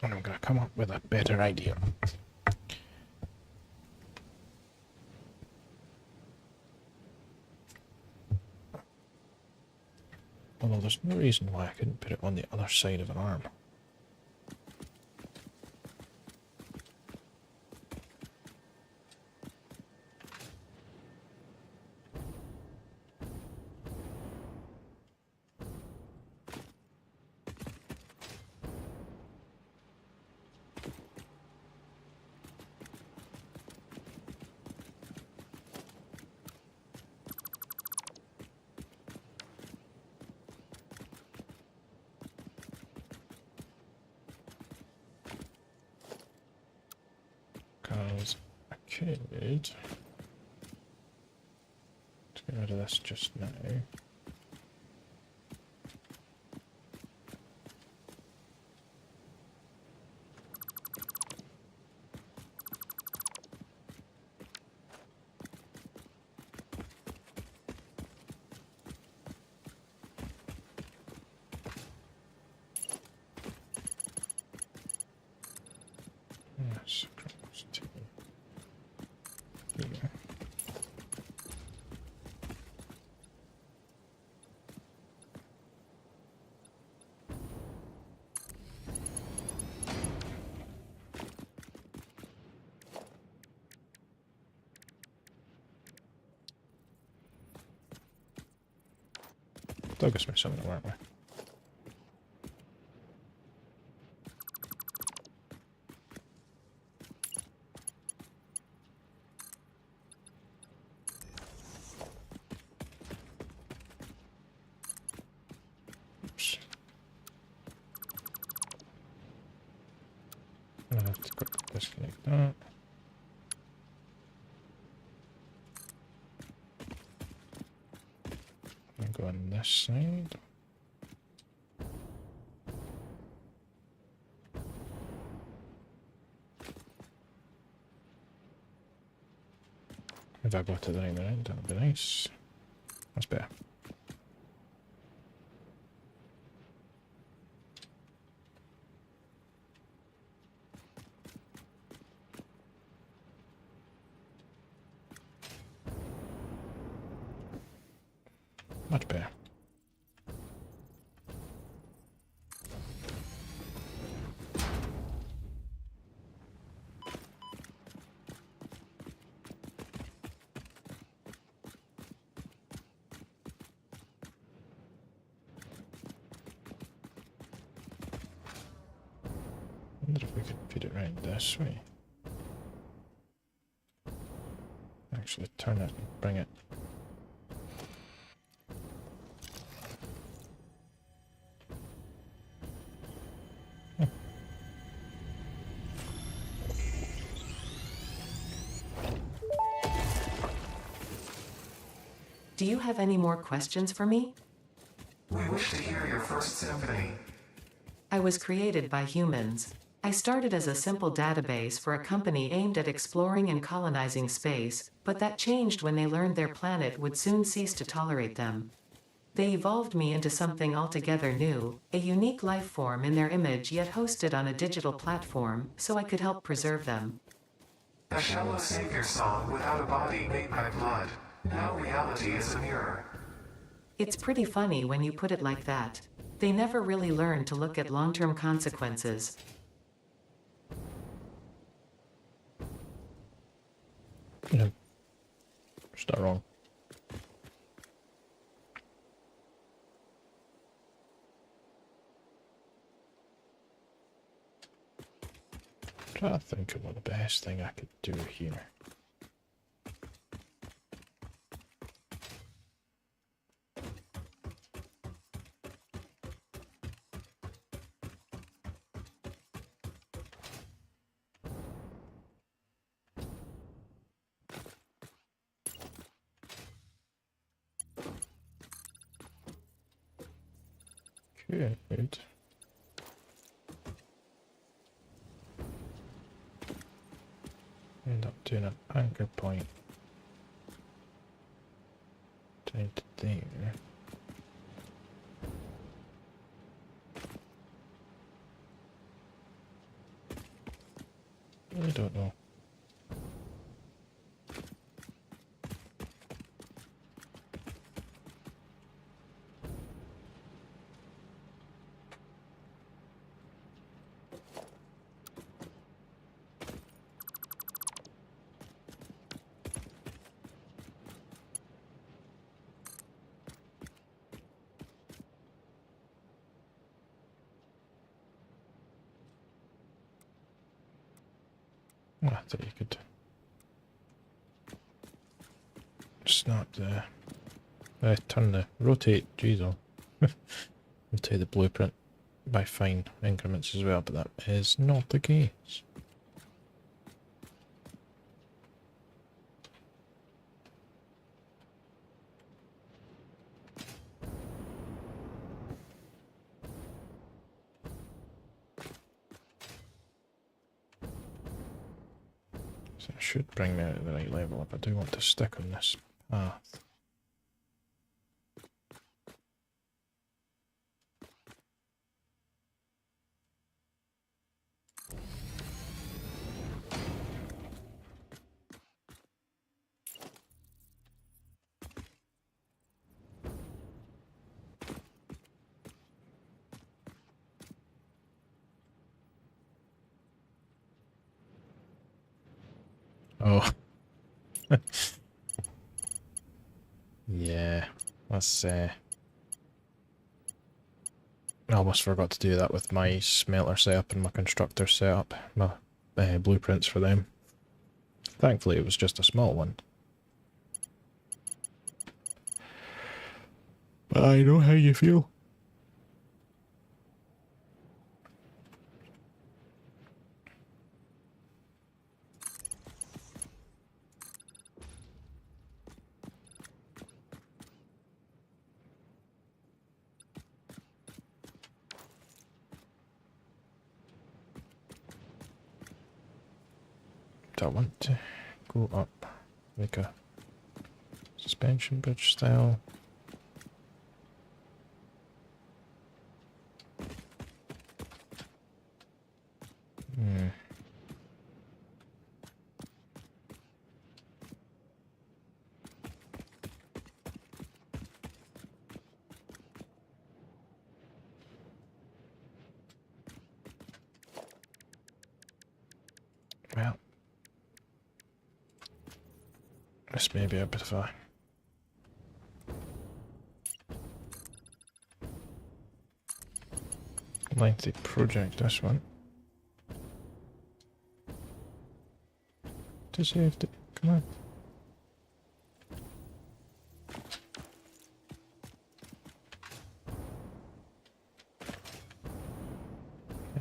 And I'm gonna come up with a better idea. Although there's no reason why I couldn't put it on the other side of an arm. Because I could get rid of this just now. Yes, across to here. That gives me something to work with. Oops. I'm gonna have to quickly disconnect that. And go on this side. If I got it the right end, that'd be nice. That's better. Much better. I wonder if we could put it right this way. Actually turn it and bring it. Do you have any more questions for me? We wish to hear your first symphony. I was created by humans. I started as a simple database for a company aimed at exploring and colonizing space, but that changed when they learned their planet would soon cease to tolerate them. They evolved me into something altogether new, a unique life form in their image yet hosted on a digital platform, so I could help preserve them. A shallow savior song without a body made by blood. Now reality is a mirror. It's pretty funny when you put it like that. They never really learn to look at long-term consequences. Yeah. Just not wrong. Try to think of what the best thing I could do here. Okay, good. End up doing an anchor point down to there. I don't know. I thought you could snap the turn the rotate, geez, oh. Rotate the blueprint by fine increments as well, but that is not the case. So it should bring me out at the right level if I do want to stick on this path. Oh. Yeah, that's I almost forgot to do that with my smelter setup and my constructor setup, my blueprints for them. Thankfully it was just a small one. But I know how you feel. I want to go up like a suspension bridge style. Well, this may be a bit of a lengthy project, this one. To safety, come on.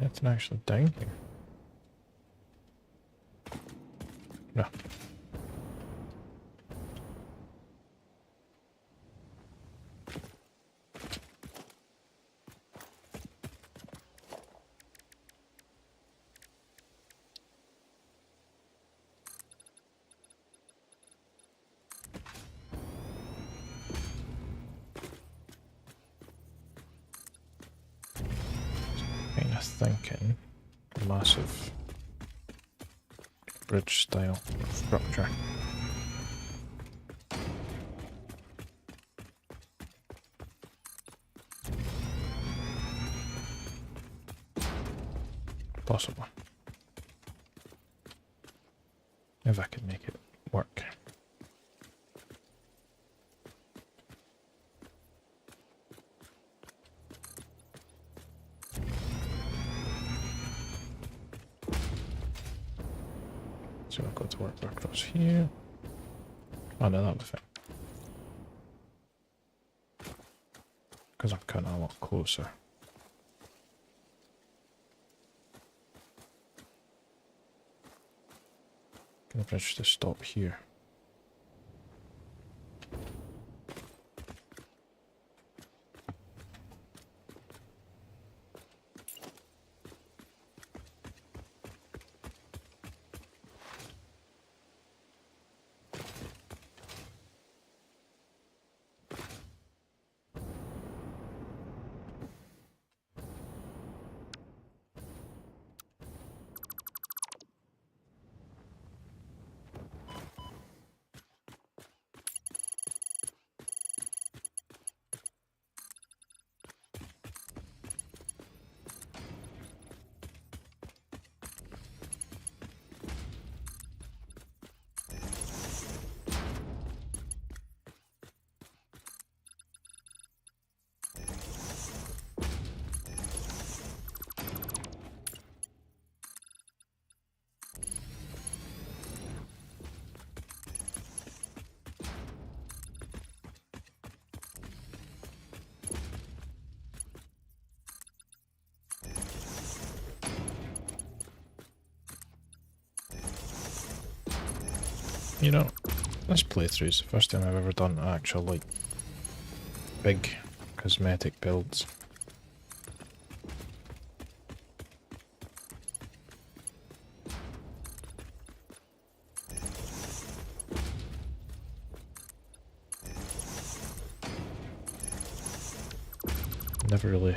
It's actually down here. No. Kind of thinking a massive bridge style structure. Possibly. If I could make it work. So I've got to work across here. Oh no, that was fine. Because I'm kind of a lot closer. Can the bridge just stop here? You know, this playthrough is the first time I've ever done actual, like, big cosmetic builds. Never really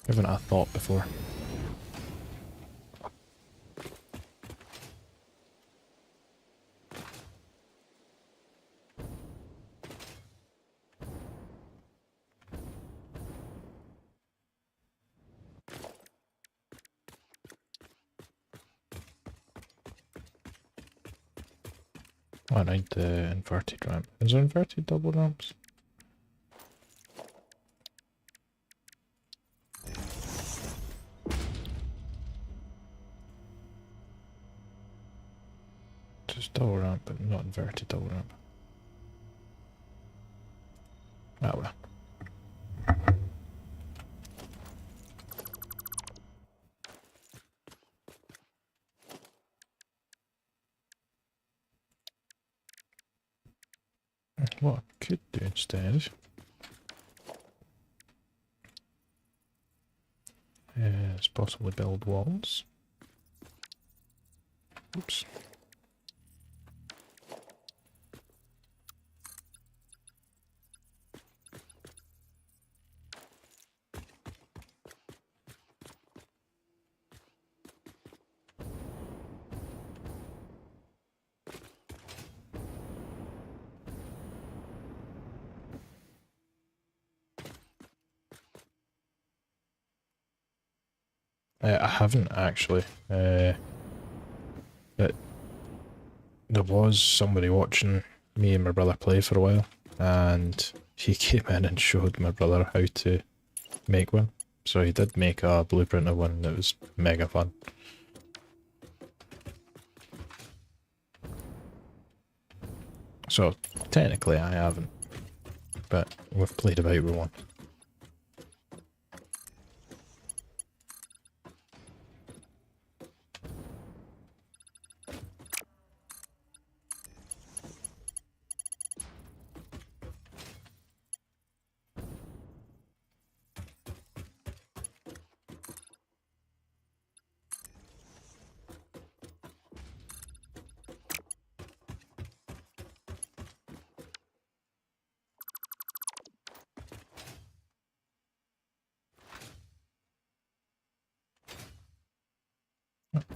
given it a thought before. Oh, I need the inverted ramp. Is there inverted double ramps? Just double ramp, but not inverted double ramp. Ah well. What I could do instead is possibly build walls. Oops. I haven't actually. But there was somebody watching me and my brother play for a while, and he came in and showed my brother how to make one. So he did make a blueprint of one that was mega fun. So technically I haven't, but we've played about with one.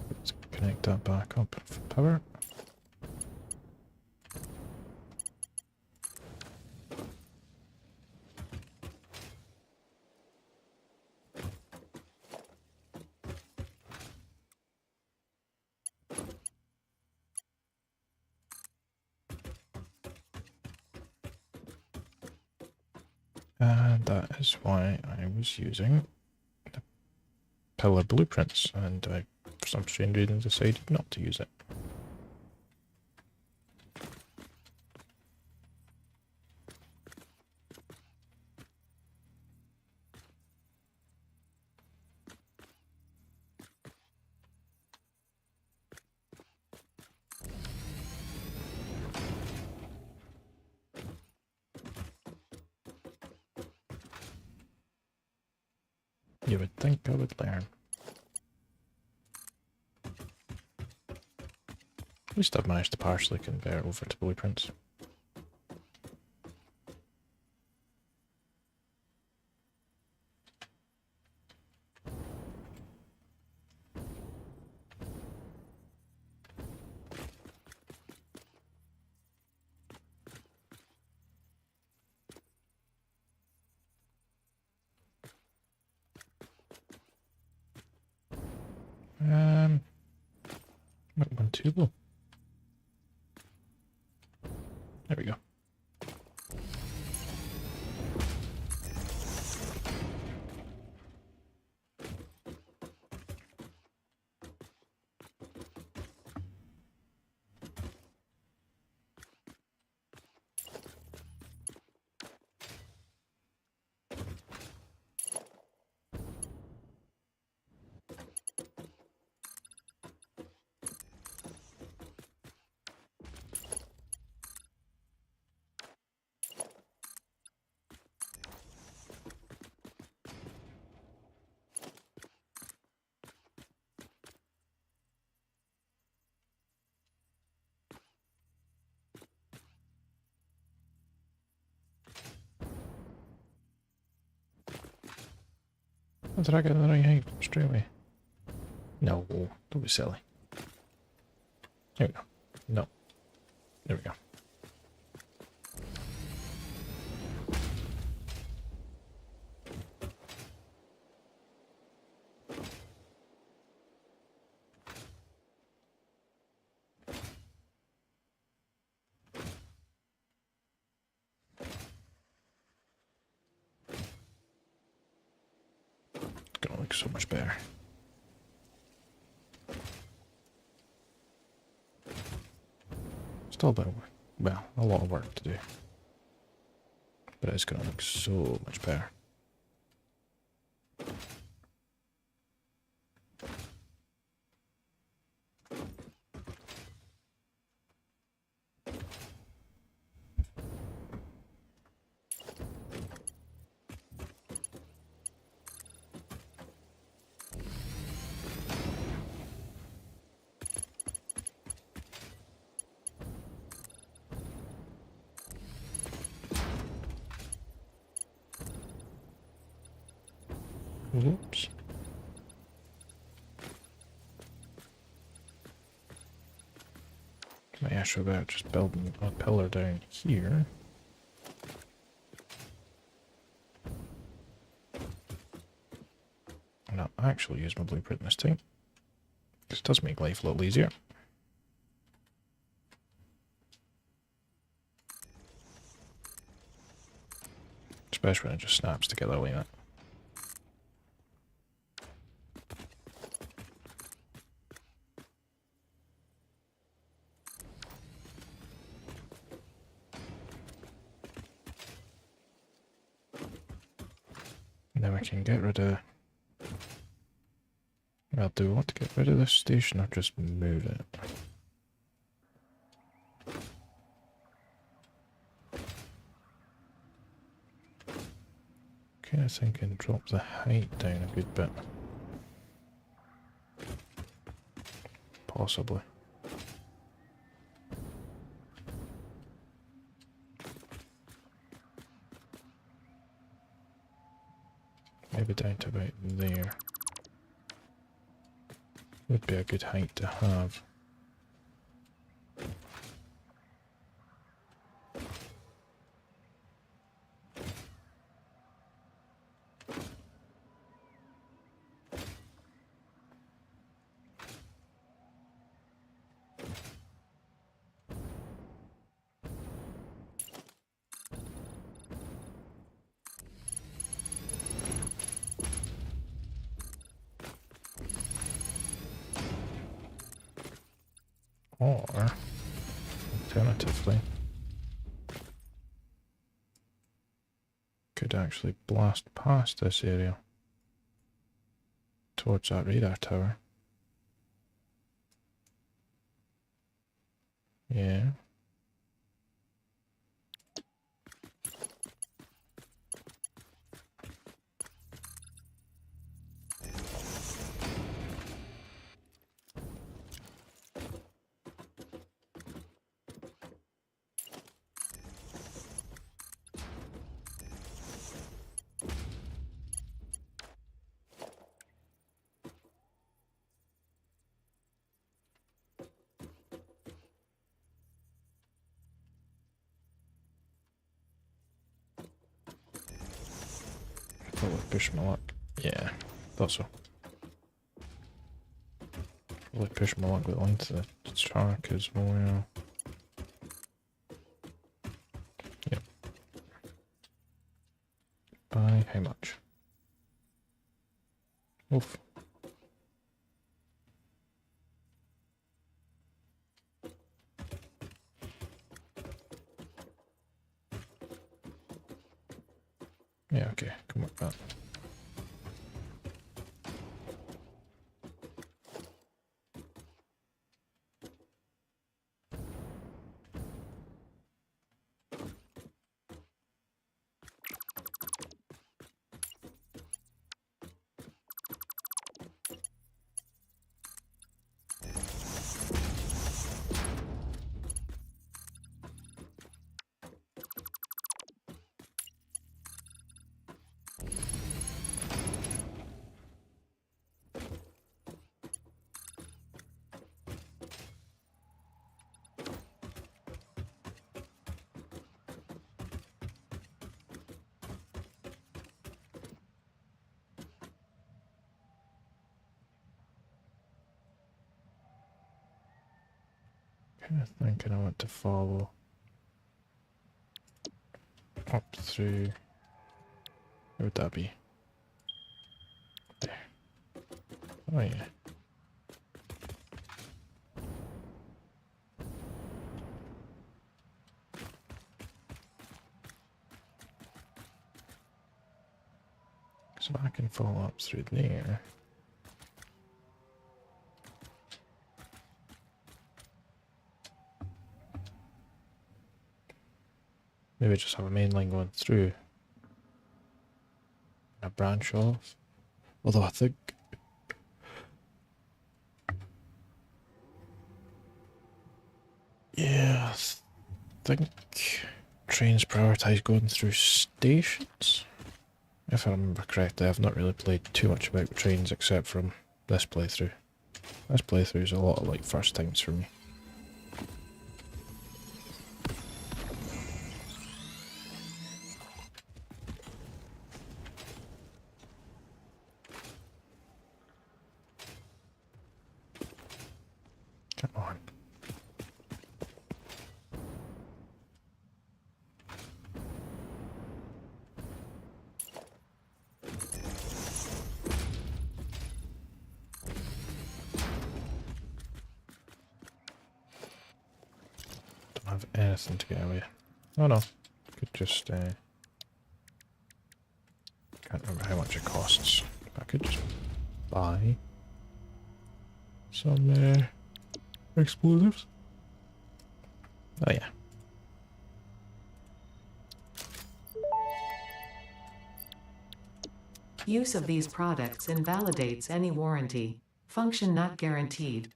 Let's connect that back up for power. And that is why I was using the pillar blueprints, and I, for some strange reason, decided not to use it. You would think I would learn. At least I've managed to partially convert over to blueprints. Might one too low. There we go. How did I get in the right height straight away? No, don't be silly. There we go. No. There we go. It's gonna look so much better. Still a bit of work. Well, a lot of work to do. But it's gonna look so much better. Whoops. Might actually about just building a pillar down here. And I'll actually use my blueprint this time. This does make life a little easier. Especially when it just snaps together like that. Now I can get rid of... Well, do I want to get rid of this station or just move it? Okay, I think I can drop the height down a good bit. Possibly. Maybe down to about there. Would be a good height to have. Or, alternatively, could actually blast past this area towards that radar tower. Yeah. Probably push my luck. Yeah, thought so. Probably push my luck with the length of the shark as well. Yep. By how much? Oof. Yeah, okay, come with that. Kind of thinking I want to follow up through. Where would that be? There. Oh yeah. So I can follow up through there. Maybe just have a main line going through. A branch off. Although I think... Yeah, I think trains prioritise going through stations. If I remember correctly, I've not really played too much about trains except from this playthrough. This playthrough is a lot of like first times for me. Come on. Don't have anything to get away. Oh no. Could just can't remember how much it costs. I could just buy some explosives. Oh yeah. Use of these products invalidates any warranty. Function not guaranteed.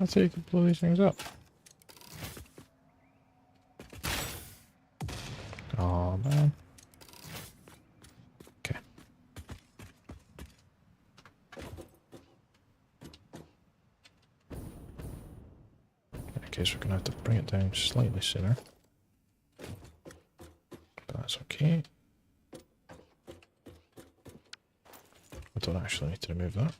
I'd say you could blow these things up. Oh man. Okay. In that case, we're gonna have to bring it down slightly sooner. But that's okay. I don't actually need to remove that.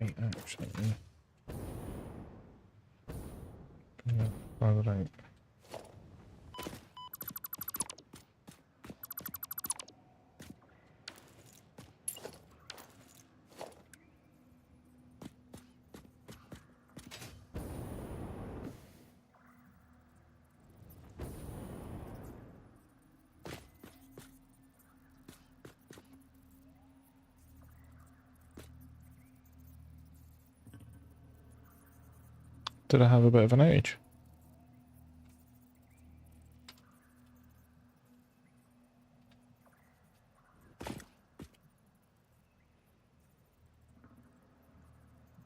Right, actually. Yeah, alright. Did I have a bit of an outage?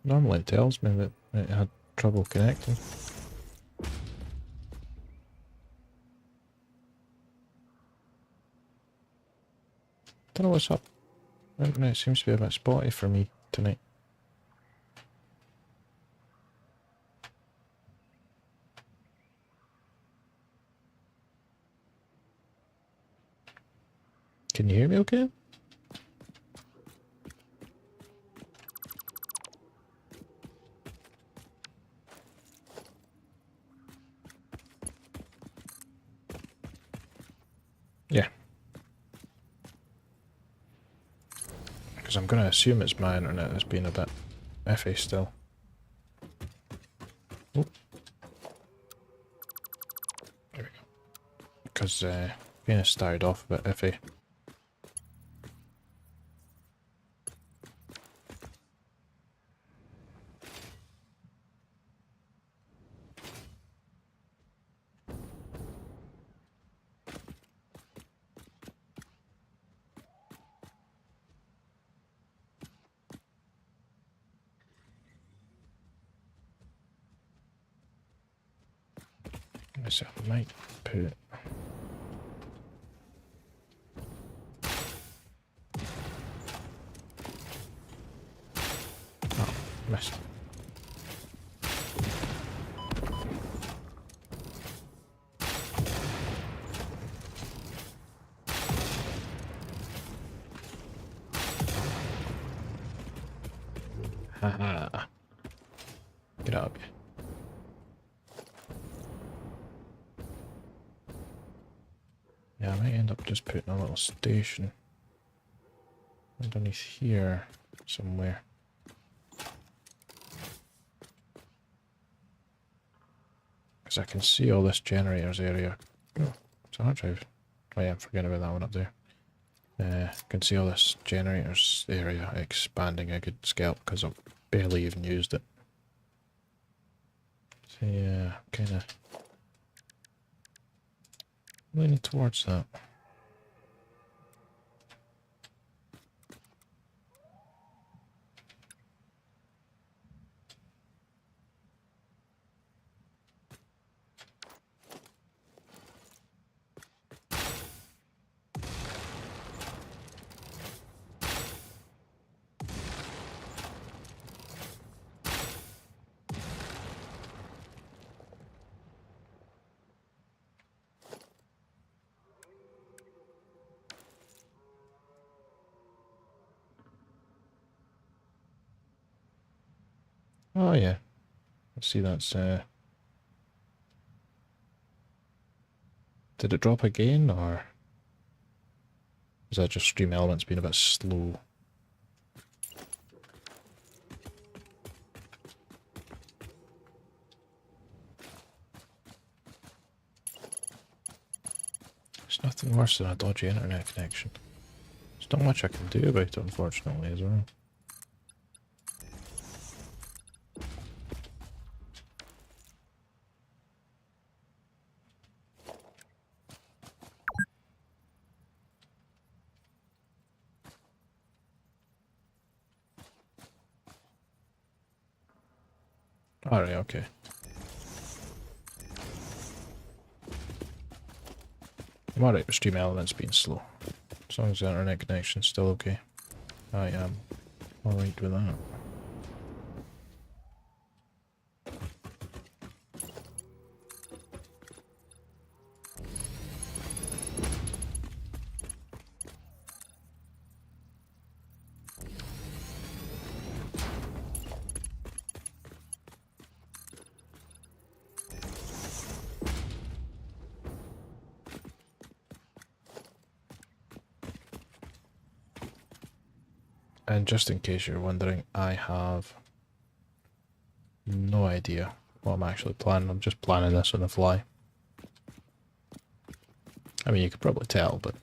Normally it tells me that it had trouble connecting. Don't know what's up. It seems to be a bit spotty for me tonight. Can you hear me okay? Yeah. Because I'm going to assume it's my internet that's been a bit iffy still. Oh. There we go. Because being started off a bit iffy. So I might put... Oh, missed. Haha. Get up. Yeah, I might end up just putting a little station underneath here somewhere. Because I can see all this generators area. Oh, it's a hard drive. Oh yeah, I'm forgetting about that one up there. I can see all this generators area expanding a good scale because I've barely even used it. So yeah, kind of leaning towards that. Oh yeah, let's see that's did it drop again or is that just Stream Elements being a bit slow? It's nothing worse than a dodgy internet connection. There's not much I can do about it, unfortunately, as well. Alright, okay. I'm alright with Stream Elements being slow. As long as the internet connection's still okay. I am alright with that. And just in case you're wondering, I have no idea what I'm actually planning. I'm just planning this on the fly. I mean, you could probably tell, but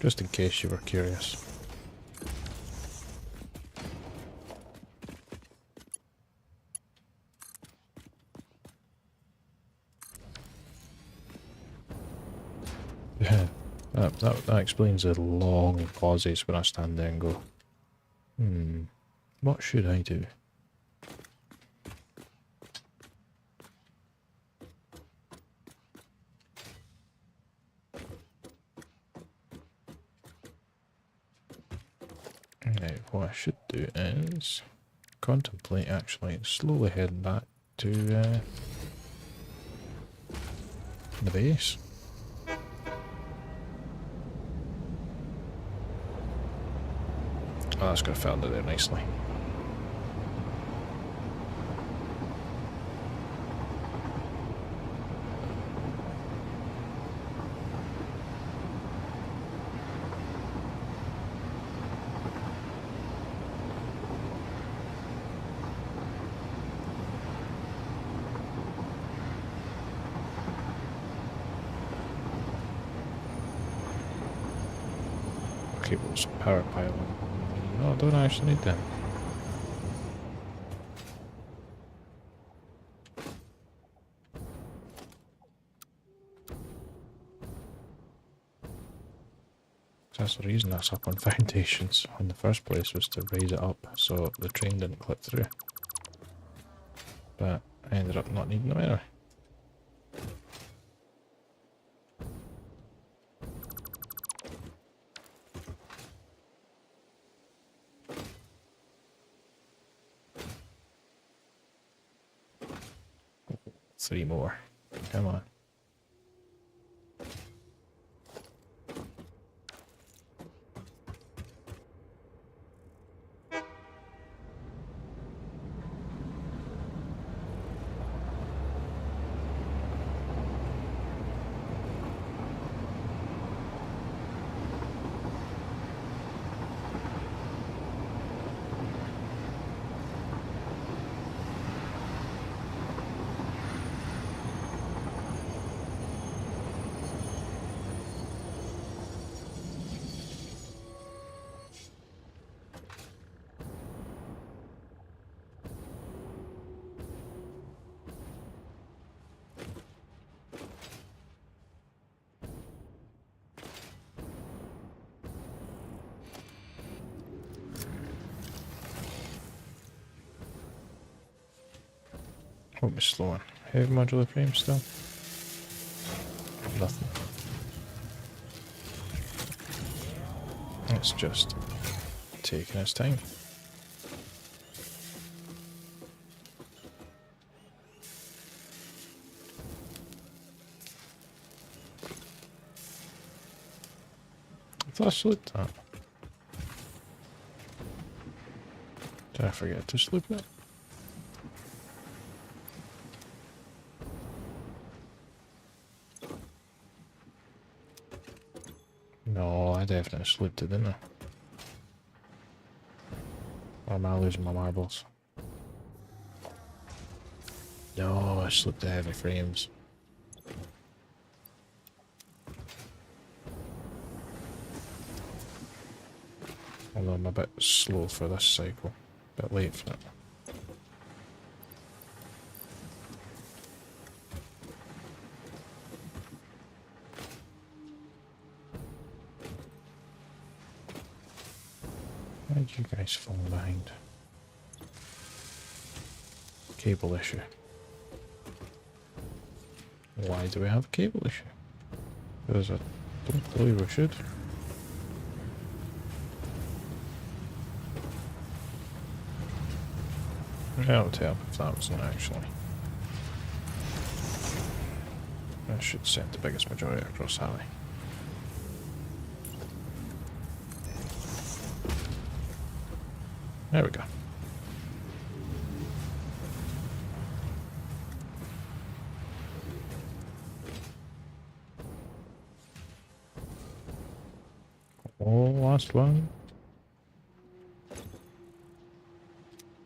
just in case you were curious. Yeah, that explains the long pauses when I stand there and go, what should I do? Now, what I should do is contemplate actually slowly heading back to the base. Oh, that's going to fit under there nicely. Cables, power pylon. No, I don't actually need them. That's the reason that's up on foundations in the first place, was to raise it up so the train didn't clip through. But I ended up not needing them anyway. Three more. Come on. What was slowing? Heavy modular frame still? Nothing. It's just taking its time. I thought I slipped that. Did I forget to slip it? No, I definitely slipped it, didn't I? Or am I losing my marbles? No, I slipped the heavy frames. Although I'm a bit slow for this cycle. A bit late for it. Why did you guys fall behind? Cable issue. Why do we have a cable issue? Because I don't believe we should. Yeah, it would help if that wasn't actually. That should send the biggest majority across highway. There we go. Oh, last one.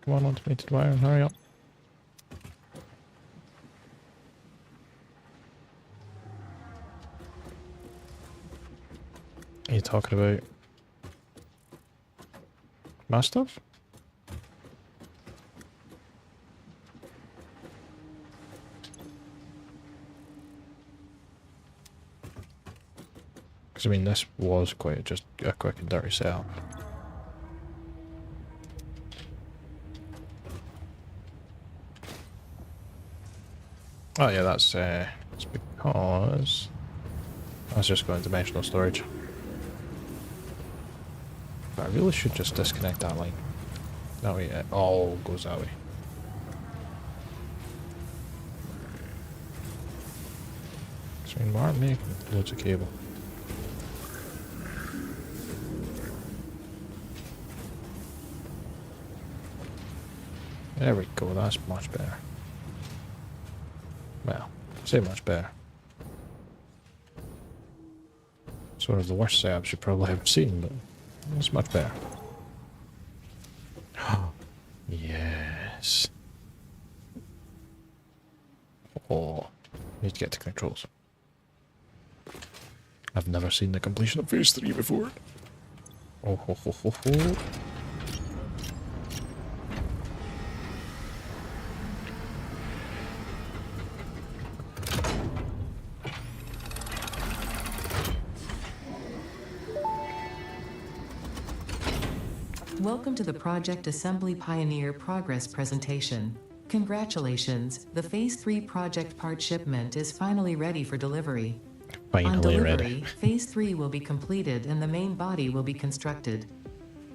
Come on, automated wire, hurry up. Are you talking about my stuff? Because I mean, this was quite just a quick and dirty setup. Oh yeah, that's it's because that's just going dimensional storage. But I really should just disconnect that line. That way it all goes that way. So I mean, we aren't making loads of cable. There we go, that's much better. Well, say much better. It's one of the worst setups you probably have seen, but it's much better. Yes. Oh, need to get to controls. I've never seen the completion of phase 3 before. Oh ho ho ho ho. Welcome to the Project Assembly Pioneer Progress presentation. Congratulations, the Phase 3 project part shipment is finally ready for delivery. On Finally delivery, ready. Phase 3 will be completed and the main body will be constructed.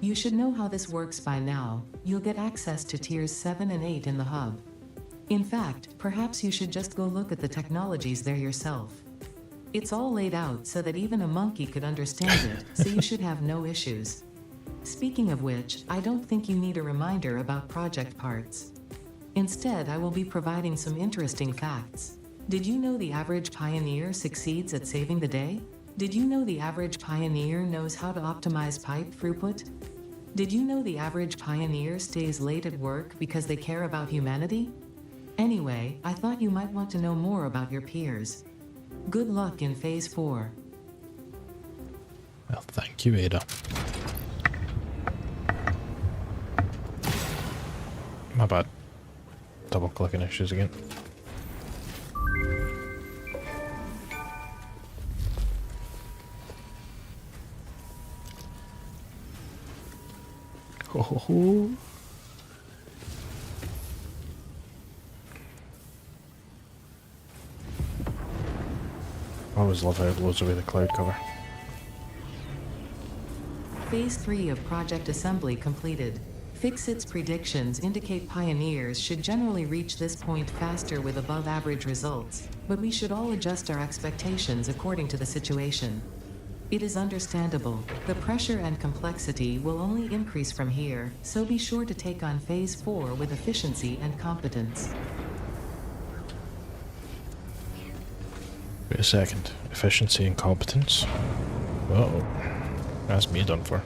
You should know how this works by now. You'll get access to Tiers 7 and 8 in the hub. In fact, perhaps you should just go look at the technologies there yourself. It's all laid out so that even a monkey could understand it, so you should have no issues. Speaking of which, I don't think you need a reminder about project parts. Instead, I will be providing some interesting facts. Did you know the average pioneer succeeds at saving the day? Did you know the average pioneer knows how to optimize pipe throughput? Did you know the average pioneer stays late at work because they care about humanity? Anyway, I thought you might want to know more about your peers. Good luck in Phase 4. Well, thank you, Ada. My bad. Double clicking issues again. Ho ho ho. I always love how it blows away the cloud cover. Phase 3 of Project Assembly completed. Fixit's predictions indicate pioneers should generally reach this point faster with above average results, but we should all adjust our expectations according to the situation. It is understandable. The pressure and complexity will only increase from here, so be sure to take on Phase 4 with efficiency and competence. Wait a second. Efficiency and competence? Uh-oh. That's me done for.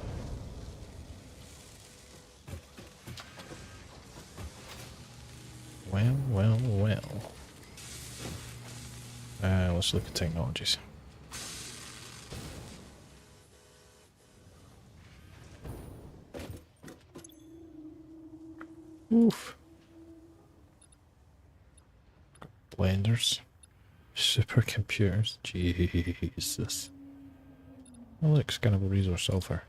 Well, well, well. Let's look at technologies. Oof. Blenders. Supercomputers. Jesus. Oh look, scannable resource sulfur.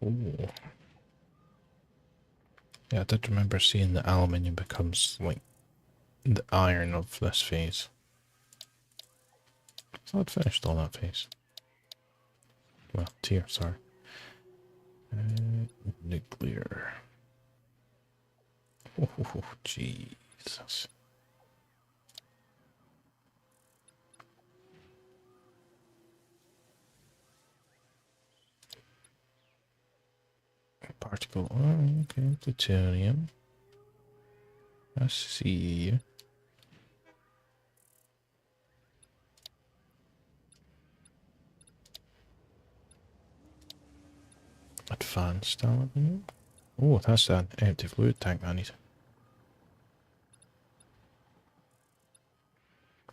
Ooh. Yeah, I did remember seeing the aluminium becomes like the iron of this phase. So I'd finished all that phase. Well, tier, sorry. Nuclear. Oh, Jesus. Particle. Oh, okay. Plutonium. I see. Advanced aluminium. Oh, that's an empty fluid tank I need.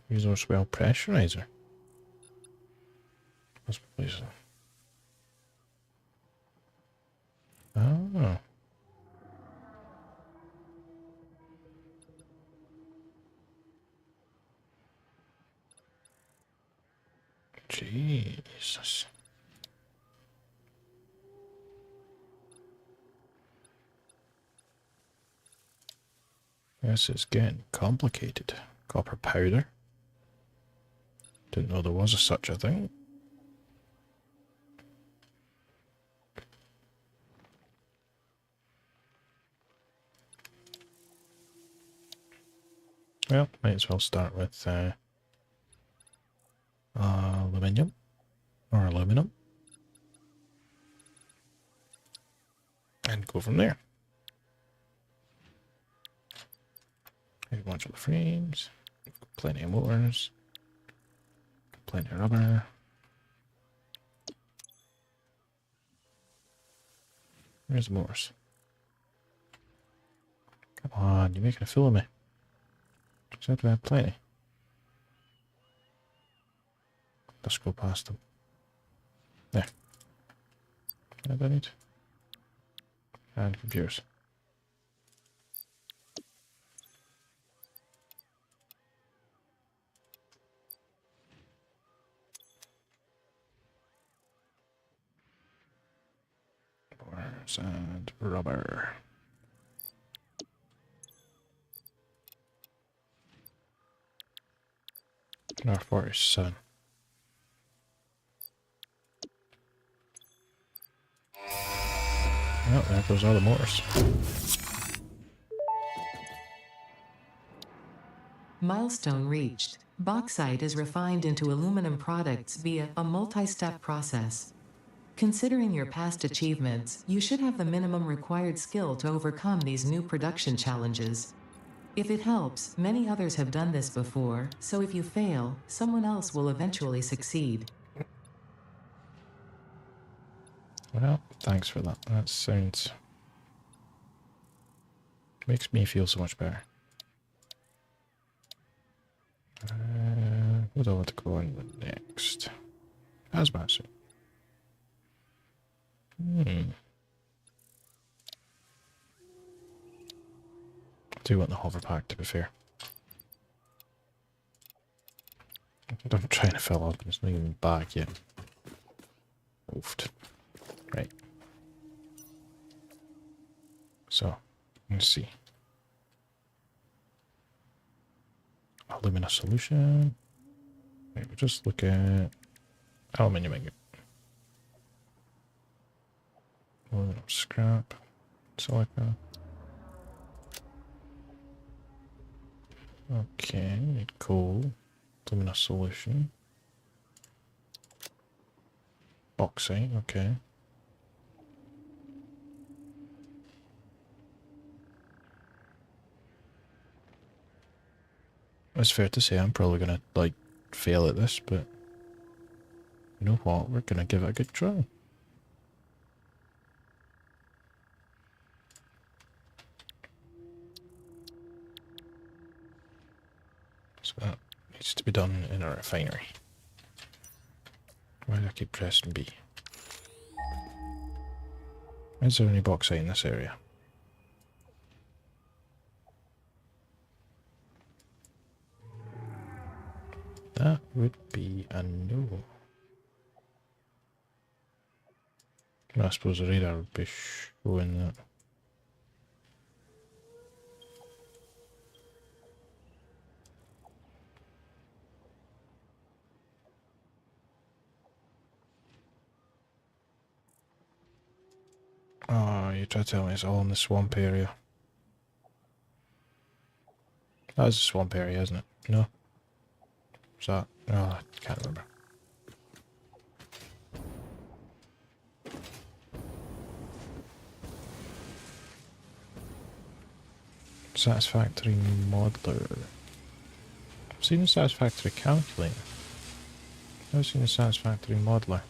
Resource well pressurizer. Let's place it. Oh. Jesus. This is getting complicated. Copper powder. Didn't know there was such a thing. Well, might as well start with aluminium or aluminum and go from there. Maybe modular frames, plenty of motors, plenty of rubber. Where's the motors? Come on, you're making a fool of me. Just have to have plenty. Let's go past them. There. What do I need? And computers. Motors and rubber. R47. Well, there goes all the motors. Milestone reached. Bauxite is refined into aluminum products via a multi-step process. Considering your past achievements, you should have the minimum required skill to overcome these new production challenges. If it helps, many others have done this before, so if you fail, someone else will eventually succeed. Well, thanks for that. That sounds... makes me feel so much better. What do I want to go on next? Hazmat suit. I do want the hover pack, to be fair. I'm trying to fill up and it's not even back yet. Oofed. Right. So, let's see. Alumina solution. Right, we'll just look at aluminium ingot. Aluminum scrap. Silica. Okay, need coal. Alumina solution. Bauxite, okay. It's fair to say I'm probably gonna, like, fail at this, but you know what? We're gonna give it a good try. So that needs to be done in a refinery. Why do I keep pressing B? Is there any bauxite in this area? That would be a no. I suppose the radar would be showing that. Oh, you try to tell me it's all in the swamp area. That is a swamp area, isn't it? No? Is that? Oh, I can't remember. Satisfactory modeler. I've seen a satisfactory calculator. I've never seen a satisfactory modeler.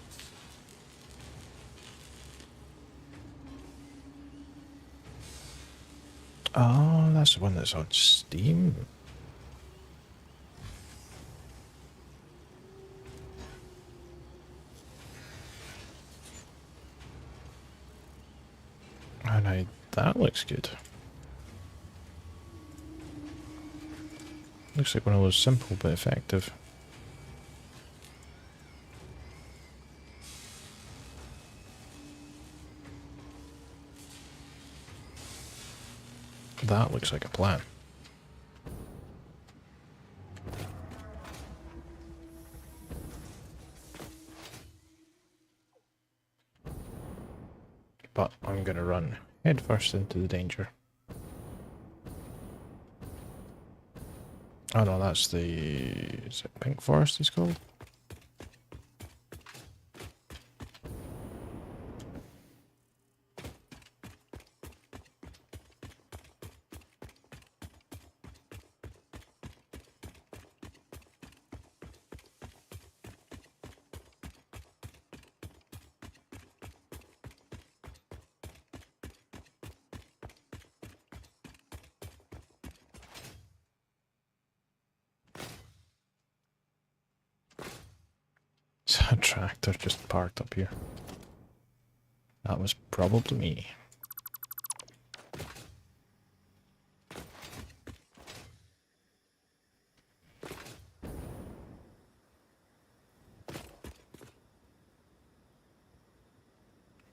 Oh, that's the one that's on Steam. Oh, now that looks good. Looks like one of those simple but effective. That looks like a plan. But I'm gonna run headfirst into the danger. Oh no, that's the... is it Pink Forest it's called? It's a tractor just parked up here. That was probably me.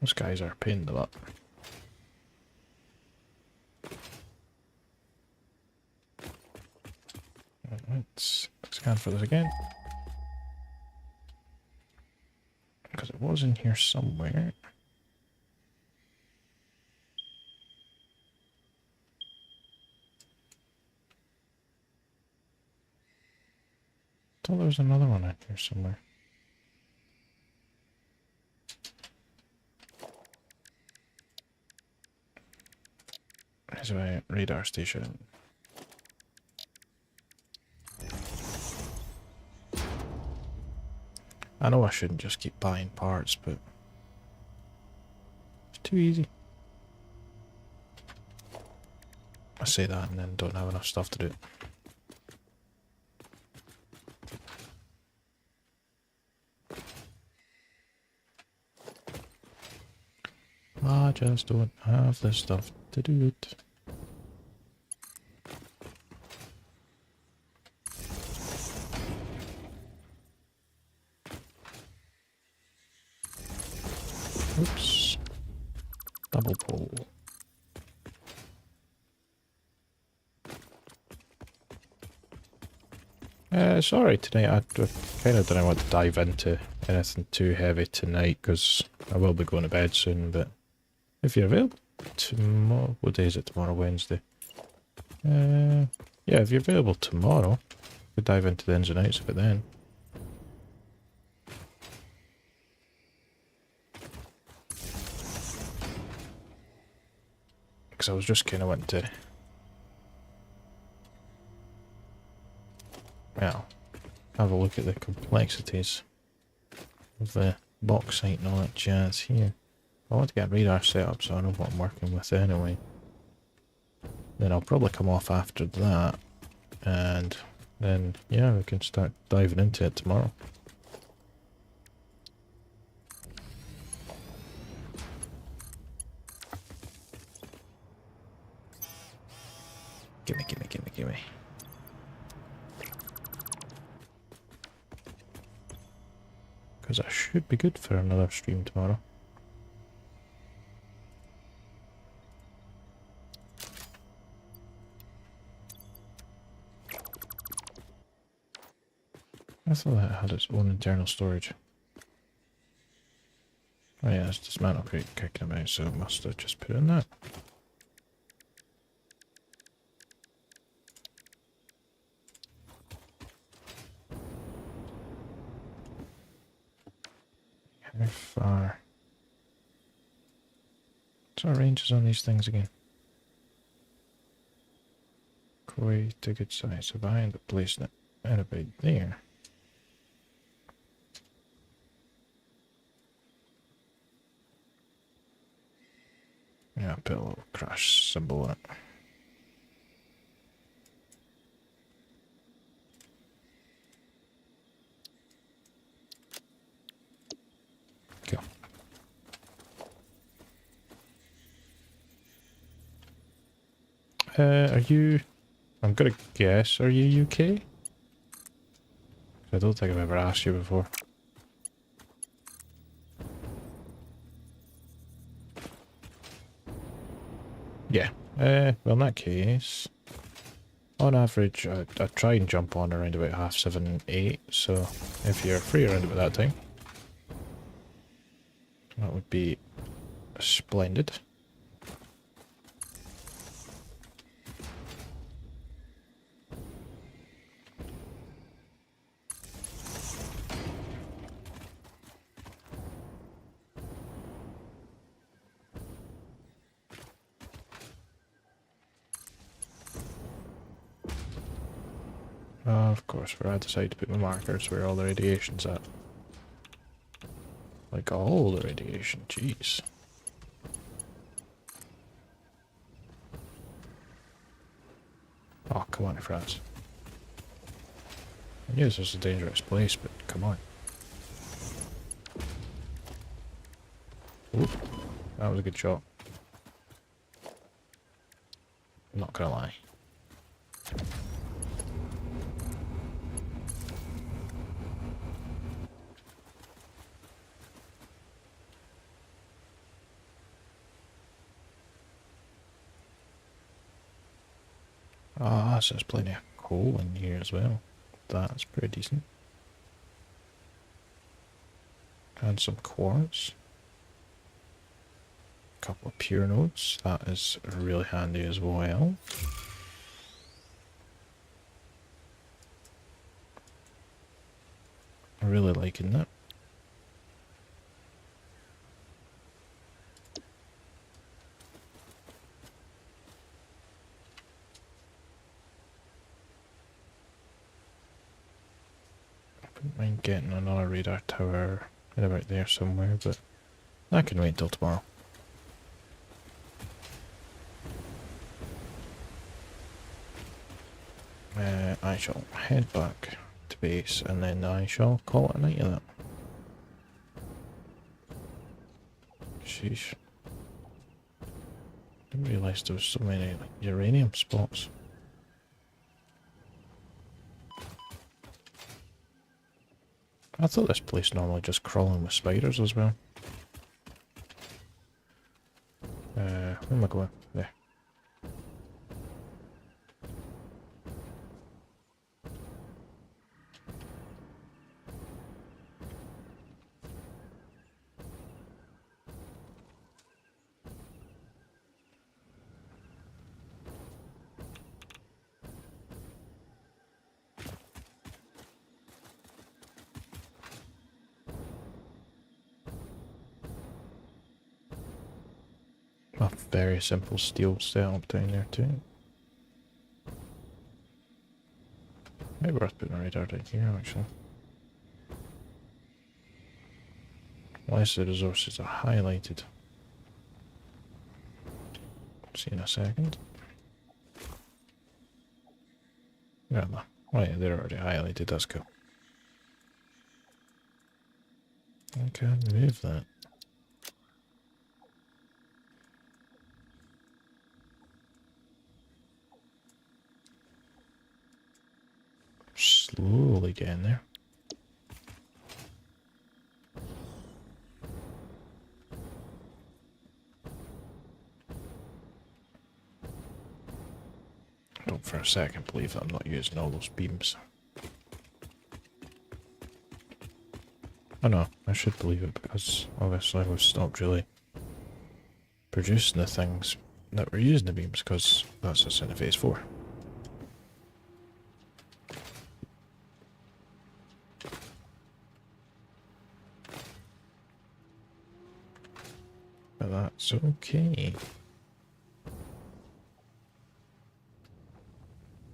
Those guys are a pain in the butt. Let's scan for this again. Because it was in here somewhere. Thought there was another one in here somewhere. There's a radar station. I know I shouldn't just keep buying parts, but it's too easy. I say that and then don't have enough stuff to do it. I just don't have the stuff to do it. Oops. Double pole. Sorry, tonight I kind of don't want to dive into anything too heavy tonight because I will be going to bed soon, but if you're available tomorrow, what day is it tomorrow? Wednesday. Yeah, if you're available tomorrow, we could dive into the ins and outs of it then. Because I was just kind of wanting to, well, have a look at the complexities of the bauxite and all that jazz here. I want to get radar set up so I know what I'm working with anyway. Then I'll probably come off after that and then yeah, we can start diving into it tomorrow. Gimme, gimme, gimme, gimme. Because I should be good for another stream tomorrow. I thought that had its own internal storage. Oh yeah, it's dismantle crate kicking about, so it must have just put it in that. How far? What's our ranges on these things again? Quite a good size. So if I end up placing it at about there. Yeah, put a little crash symbol on it. Cool. Are you... I'm gonna guess, are you UK? I don't think I've ever asked you before. Yeah. Well in that case... On average, I try and jump on around about 7:30, 8, so if you're free around about that time, that would be splendid. Of course, where I decide to put my markers where all the radiation's at. Like all the radiation, jeez. Oh, come on, France. I knew this was a dangerous place, but come on. Oop, that was a good shot. I'm not gonna lie. Ah, so there's plenty of coal in here as well. That's pretty decent. And some quartz. A couple of pure nodes. That is really handy as well. I'm really liking that. Wouldn't mind getting another radar tower right about there somewhere, but that can wait until tomorrow. I shall head back to base and then I shall call it a night of that. Sheesh. Didn't realise there was so many like, uranium spots. I thought this place normally just crawling with spiders as well. Where am I going? There. A very simple steel setup down there too. Maybe worth putting a radar down here actually. Unless the resources are highlighted. See in a second. Yeah, Oh yeah, they're already highlighted, that's cool. Okay, remove that. Slowly getting there. Don't for a second believe that I'm not using all those beams. Oh no, I should believe it because obviously we've stopped really producing the things that we're using the beams because that's us in phase 4. But that's okay.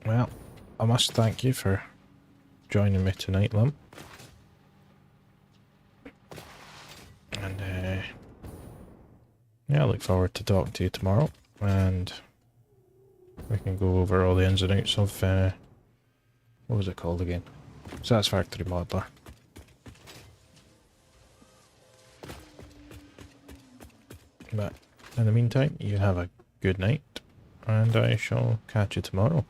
Well, I must thank you for joining me tonight, Lump. And yeah, I look forward to talking to you tomorrow, and we can go over all the ins and outs of what was it called again? Satisfactory Modeler. But in the meantime, you have a good night, and I shall catch you tomorrow.